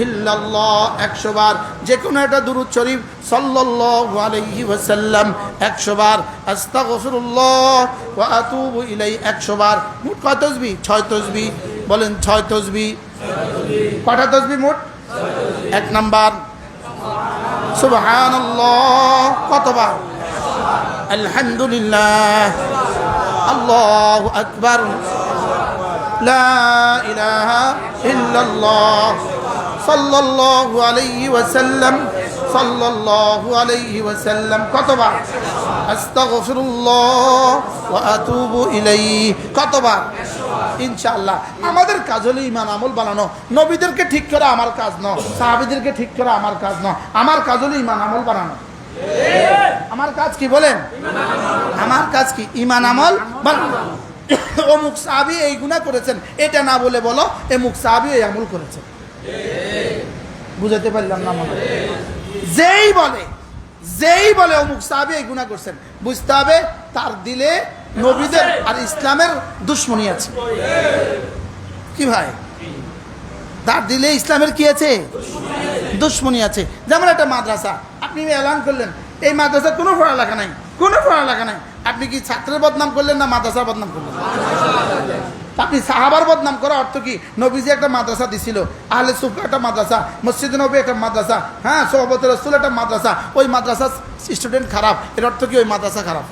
ইল্লাল্লাহ 100 বার যে কোনো একটা দুরূদ শরীফ সাল্লাল্লাহু আলাইহি ওয়াসাল্লাম 100 বার আস্তাগফিরুল্লাহ ওয়া আতুবু ইলাই 100 বার মোট কত তাসবিহ 6 তাসবিহ বলেন 6 তাসবিহ কয়টা তাসবিহ মোট এক নাম্বার সুবহানাল্লাহ কতবার আলহামদুলিল্লাহ আল্লাহু আকবার লা ইলাহা ইল্লাল্লাহ সাল্লাল্লাহু আলাইহি ওয়াসাল্লাম সাল্লাল্লাহু আলাইহি ওয়াসাল্লাম কতবার আস্তাগফিরুল্লাহ ওয়া আতুবু ইলাইহি কতবার ইনশাআল্লাহ আমাদের কাজ হলো ঈমান আমল বানানো নবীদেরকে ঠিক করা আমার কাজ নয় সাহাবীদেরকে ঠিক করা আমার কাজ নয় আমার কাজ হলো ঈমান আমল বানানো আমার কাজ কি বলেন আমার কাজ কি ঈমান আমল বানানো অমুক সাহাবী এই গুনাহ করেছেন এটা না বলে বলো অমুক সাহাবী এই আমল করেছেন বুঝাতে পারলাম না মনে যেই বলে অমুক সাহাবী এই গুনাহ করছেন বুঝতে হবে তার দিলে নবীদের আর ইসলামের দুশ্মনী আছে কি ভাই তার দিলে ইসলামের কি আছে দুশ্মনী আছে যেমন একটা মাদ্রাসা আপনি এলান করলেন এই মাদ্রাসার কোনো পড়ালেখা নাই আপনি কি ছাত্রের বদনাম করলেন না মাদ্রাসার বদনাম করলেন আপনি সাহাবার বদনাম করা অর্থ কি নবীজি একটা মাদ্রাসা দিছিল আহলে সুফা একটা মাদ্রাসা মসজিদে নবী একটা মাদ্রাসা হ্যাঁ সোহবতে রাসূল একটা মাদ্রাসা ওই মাদ্রাসার স্টুডেন্ট খারাপ এর অর্থ কি ওই মাদ্রাসা খারাপ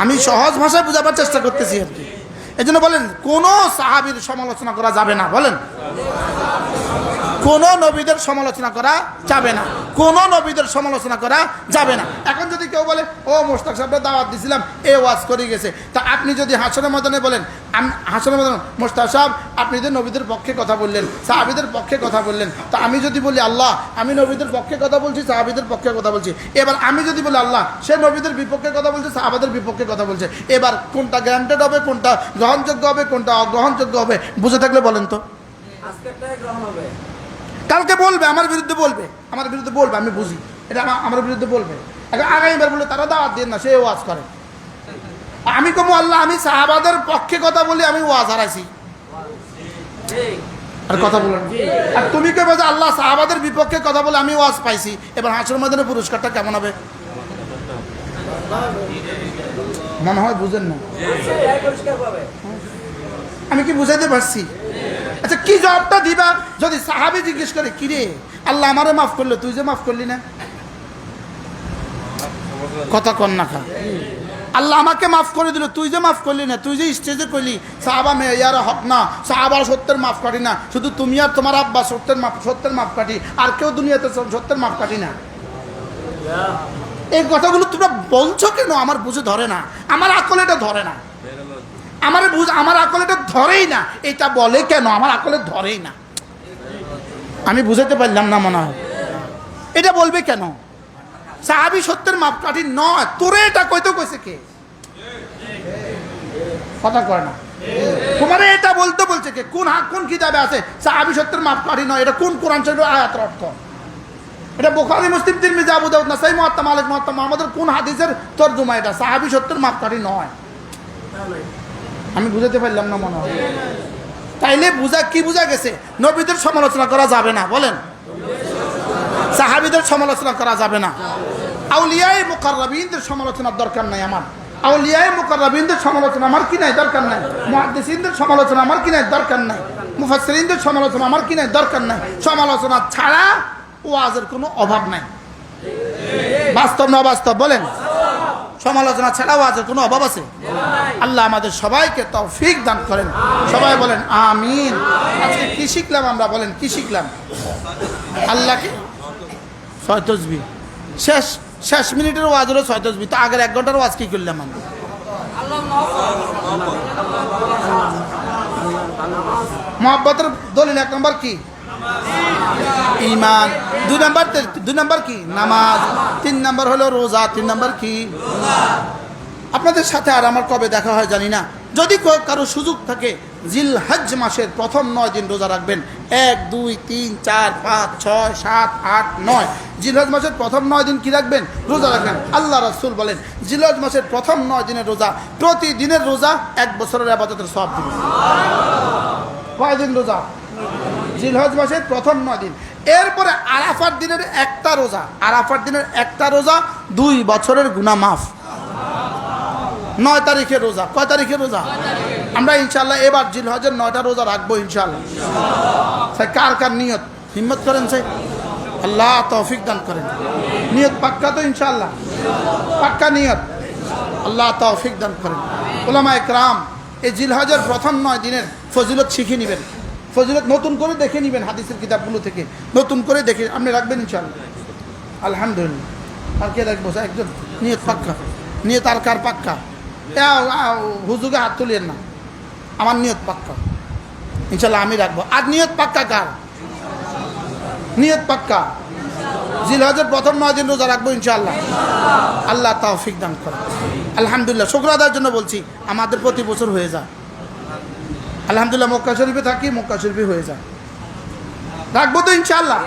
আমি সহজ ভাষায় বোঝাবার চেষ্টা করতেছি আর কি এই জন্য বলেন কোন সাহাবীর সমালোচনা করা যাবে না বলেন কোন নবীদের সমালোচনা করা যাবে না কোন নবীদের সমালোচনা করা যাবে না এখন যদি কেউ বলে ও মোশতাক সাহেবরা দাওয়াত দিছিলাম এ ওয়াজ করে গেছে, তা আপনি যদি হাসরের ময়দানে বলেন হাসরের ময়দানে মোশতাক সাহেব আপনি যে নবীদের পক্ষে কথা বললেন, সাহাবীদের পক্ষে কথা বললেন, তা আমি যদি বলি আল্লাহ আমি নবীদের পক্ষে কথা বলছি, সাহাবীদের পক্ষে কথা বলছি, এবার আমি যদি বলি আল্লাহ সে নবীদের বিপক্ষে কথা বলছে, সাহাবাদের বিপক্ষে কথা বলছে, এবার কোনটা গ্রান্টেড হবে, কোনটা গ্রহণযোগ্য হবে, কোনটা অগ্রহণযোগ্য হবে বুঝে থাকলে বলেন তো। কালকে বলবে আমার বিরুদ্ধে বলবে, আমার বিরুদ্ধে বলবে, আমি বুঝি এটা আমার বিরুদ্ধে বলবে, আগামীবার বললে তারা দাওয়াত দেন না, সে ওয়াজ করে। আমি কমু আল্লাহ আমি সাহাবাদের পক্ষে কথা বলি, আমি ওয়াজ হারাইছি আর কথা বলেন। আর তুমি কেবে যে আল্লাহ সাহাবাদের বিপক্ষে কথা বলে আমি ওয়াজ পাইছি, এবার হাসরের ময়দানে পুরস্কারটা কেমন হবে মনে হয় বুঝেন না? আমি কি বুঝাইতে পারছি? আচ্ছা কি জবাবটা দিবা যদি সাহাবী জিজ্ঞেস করে কিরে আল্লাহ আমারে মাফ করলো, তুই যে মাফ করলি না? কথা কন না খা। আল্লাহ আমাকে মাফ করে দিল, তুই যে মাফ করলি না, তুই যে স্টেজে কইলি সাহাবা মেয়ার হক না, সাহাবার সত্যের মাফ কাটি না, শুধু তুমি আর তোমার আব্বা সত্যের মাফ কাটি, আর কেউ দুনিয়াতে সত্যের মাফ কাটি না। এই কথাগুলো তোমরা বলছো কেন? আমার বুঝে ধরে না, আমার আকলে এটা ধরে না, আমার আকলে এটা ধরেই না। এটা বলে কেন? আমার আকলে ধরেই না। আমি বুঝাতে পারলাম না মনে হয়। এটা বলবে কেন? সাহাবী সত্যের মাপকাঠি নয়, তোরে এটা কইতে কইছে কে? কথা কয় না। তোমারে এটা বলতে বলছে কে? কোন কিতাবে আছে সাহাবী সত্যের মাপকাঠি নয়? এটা কোন কোরআন শরীফের আয়াতের অর্থ? এটা বুখারী, মুসলিম, তিরমিজি, আবু দাউদ, নাসাই, মুয়াত্তা, মালিক, মুয়াত্তা মুহাম্মদের কোন হাদিসের তরজমা এটা? সাহাবী সত্যের মাপকাঠি নয়। আমি বুঝাতে পারলাম না মনে হয়। তাইলে কি বুঝা গেছে? নবীদের সমালোচনা করা যাবে না, বলেন। সাহাবীদের সমালোচনা করা যাবে না। আউলিয়ায়ে মুকাররাবিনদের সমালোচনার দরকার নাই আমার। আউলিয়ায়ে মুকাররাবিনদের সমালোচনা আমার কি নাই? দরকার নাই। মুহাদ্দিসিনদের সমালোচনা আমার কি নাই? দরকার নাই। মুফাসসিরিনদের সমালোচনা আমার কি নাই? দরকার নাই। সমালোচনা ছাড়া ওয়াজের কোনো অভাব নাই। বাস্তব না বাস্তব বলেন? সমালোচনা ছাড়া ওয়াজের কোনো অভাব আছে? আল্লাহ আমাদের সবাইকে তৌফিক দান করেন। সবাই বলেন আমিন। আজকে কি শিখলাম আমরা? বলেন কি শিখলাম? আল্লাহকে 6 তাসবিহ। শেষ মিনিটের ওয়াজ হলো 6 তাসবিহ। তো আগের 1 ঘন্টার ওয়াজ কি করলাম আমরা? মুহাব্বতের দলিল 1 নম্বর কি? ঈমান। 2 নম্বর কি? নামাজ। 3 নম্বর হলো রোজা। 3 নম্বর কি? আপনাদের সাথে আর আমার কবে দেখা হয় জানি না, যদি কারো সুযোগ থাকে জিলহজ মাসের প্রথম 9 দিন রোজা রাখবেন। 1, 2, 3, 4, 5, 6, 7, 8, 9 জিলহজ মাসের প্রথম 9 দিন কি রাখবেন? রোজা রাখবেন। আল্লাহ রাসূল বলেন জিলহজ মাসের প্রথম 9 দিনের রোজা, প্রতিদিনের রোজা 1 বছরের ইবাদতের সওয়াব দিবে। কয় দিন রোজা? জিলহজ মাসের প্রথম 9 দিন। এরপরে আরাফার দিনের একটা রোজা, আরাফার দিনের একটা রোজা 2 বছরের গুনাহ মাফ। 9 তারিখের রোজা। কয় তারিখের রোজা? আমরা ইনশাআল্লাহ এবার জিলহজের 9টা রোজা রাখবো ইনশাআল্লাহ। কার নিয়ত? হিম্মত করেন সে। আল্লাহ তৌফিক দান করেন। নিয়ত পাক্কা তো ইনশাআল্লাহ? পাক্কা নিয়ত। আল্লাহ তৌফিক দান করেন। উলামা ইকরাম এই জিলহজের প্রথম 9 দিনের ফজিলত শিখে নেবেন, ফজিলত নতুন করে দেখে নেবেন হাদিসের কিতাবগুলো থেকে, নতুন করে দেখে আপনি রাখবেন ইনশাআল্লাহ। আলহামদুলিল্লাহ। আর কে রাখবো? একজন নিয়ত পাক্কা। নিয়ত আর কার পাক্কা? হুজুগে হাত তুলিয়েন না। আমার নিয়ত পাক্কা ইনশাআল্লাহ, আমি রাখবো। আর নিয়ত পাক্কা কার? নিয়ত পাক্কা জিলহজের প্রথম 9 দিন রোজা রাখবো ইনশাআল্লাহ। আল্লাহ তৌফিক দান করে। আলহামদুলিল্লাহ। শুকর আদায়ের জন্য বলছি, আমাদের প্রতি বছর হয়ে যায়। আলহামদুলিল্লাহ। মক্কা শরীফে থাকি, মক্কা শরীফে হয়ে যায়। রাখবো তো ইনশাআল্লাহ।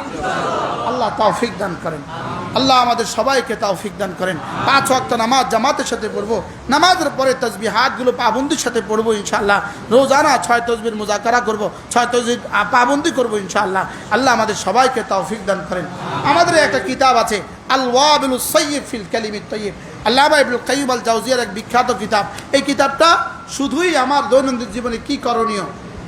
আল্লাহ তৌফিক দান করেন। আল্লাহ আমাদের সবাইকে তৌফিক দান করেন। 5 ওয়াক্ত নামাজ জামাতের সাথে পড়বো, নামাজের পরে তাসবিহাতগুলো পাবন্দির সাথে পড়বো ইনশাআল্লাহ। রোজানা 6 তাসবির মুযাকারা করবো, 6 তাসবির পাবন্দি করবো ইনশাআল্লাহ। আল্লাহ আমাদের সবাইকে তৌফিক দান করেন। আমাদের একটা কিতাব আছে আল ওয়াবিলুস সাইয়্যিব ফিল কালিমিত তাইয়্যিব, আল্লামা ইবনুল কাইয়্যিম আল জাওজিয়ার এক বিখ্যাত কিতাব। এই কিতাবটা শুধুই আমার দৈনন্দিন জীবনে কি করণীয়,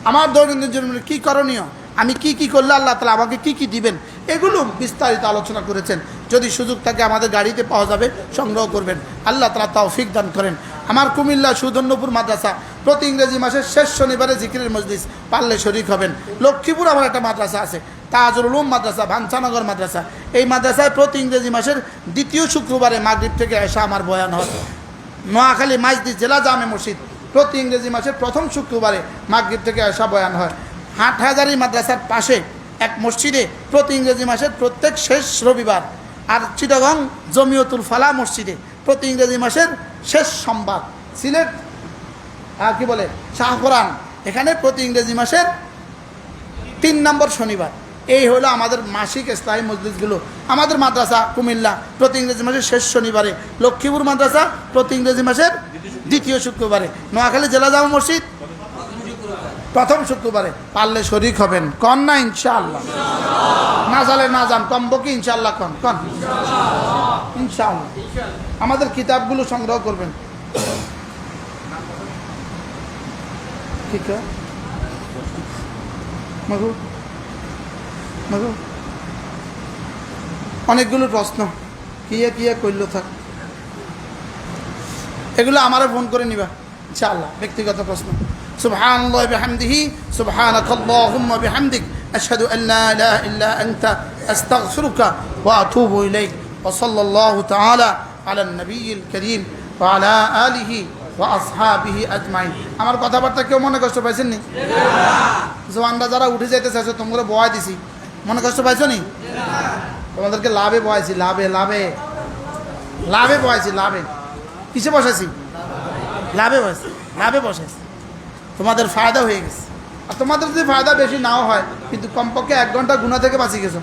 আমার দৈনন্দিন জীবনে কি করণীয়, আমি কি করলে আল্লাহ তাআলা আমাকে কি দিবেন, এগুলো বিস্তারিত আলোচনা করেছেন। যদি সুযোগ থাকে আমাদের গাড়িতে পাওয়া যাবে, সংগ্রহ করবেন। আল্লাহ তাআলা তৌফিক দান করেন। আমার কুমিল্লা সুধন্যপুর মাদ্রাসা প্রতি ইংরেজি মাসের শেষ শনিবারে জিকিরের মজলিস, পারলে শরীক হবেন। লক্ষ্মীপুর আমার একটা মাদ্রাসা আছে, তাজুল উলুম মাদ্রাসা, ভাঞ্চানগর মাদ্রাসা। এই মাদ্রাসায় প্রতি ইংরেজি মাসের দ্বিতীয় শুক্রবারে মাগরিব থেকে এশা আমার বয়ান হয়। নোয়াখালী মাইজদি জেলা জামে মসজিদ প্রতি ইংরেজি মাসের প্রথম শুক্রবারে মাগরিব থেকে এশা বয়ান হয়। হাটহাজারী মাদ্রাসার পাশে এক মসজিদে প্রতি ইংরেজি মাসের প্রত্যেক শেষ রবিবার। আর চিটাগং জমিয়তুল ফালাহ মসজিদে প্রতি ইংরেজি মাসের শেষ সোমবার। সিলেট কি বলে শাহপুরান, এখানে প্রতি ইংরেজি মাসের 3 নম্বর শনিবার। এই হলো আমাদের মাসিক ইসলামী মজলিসগুলো। আমাদের মাদ্রাসা কুমিল্লা প্রতি ইংরেজি মাসের শেষ শনিবারে, লক্ষ্মীপুর মাদ্রাসা প্রতি ইংরেজি মাসের দ্বিতীয় শুক্রবারে, নোয়াখালী জেলা জামে মসজিদ প্রথম শুক্রবারে। পারলে শরীক হবেন, কন না ইনশাআল্লাহ? না জালে না যান, কমবকি ইনশাআল্লাহ, কন কন ইনশাআল্লাহ। আমাদের কিতাবগুলো সংগ্রহ করবেন। ঠিক আছে মাগু মাগু, অনেকগুলো প্রশ্ন কিয়া কিয়া কইল থাক, এগুলো আমারে ফোন করে নিবা ইনশাআল্লাহ, ব্যক্তিগত প্রশ্ন। সুবহানাল্লাহ বিহামদিহি সুবহানাকাল্লাহুম্মা বিহামদিক আশহাদু আন লা ইলাহা ইল্লা আনতা আস্তাগফিরুকা ওয়া আতুবু ইলাইক ওয়া সাল্লাল্লাহু তাআলা আলান নবিয়্যিল কারীম ওয়া আলা আলিহি ওয়া আসহাবিহি আজমাইন। আমার কথাবার্তা কেউ মনে কষ্ট পাইছেন নি? জওয়ানরা যারা উঠে যেতে চাইছো তোমরা বয়া দিছি, মনে কষ্ট পাইছো নি? তোমাদেরকে লাভে বয়াইছি, লাভে লাভে লাভে বয়াইছি, লাভে কিসে বসাইছি? লাভে বসাইছি, লাভে বসাইছি। তোমাদের ফায়দা হয়ে গেছে। আর তোমাদের যদি ফায়দা বেশি নাও হয়, কিন্তু কমপক্ষে 1 ঘন্টা গুনাহ থেকে বাঁচি গেছো।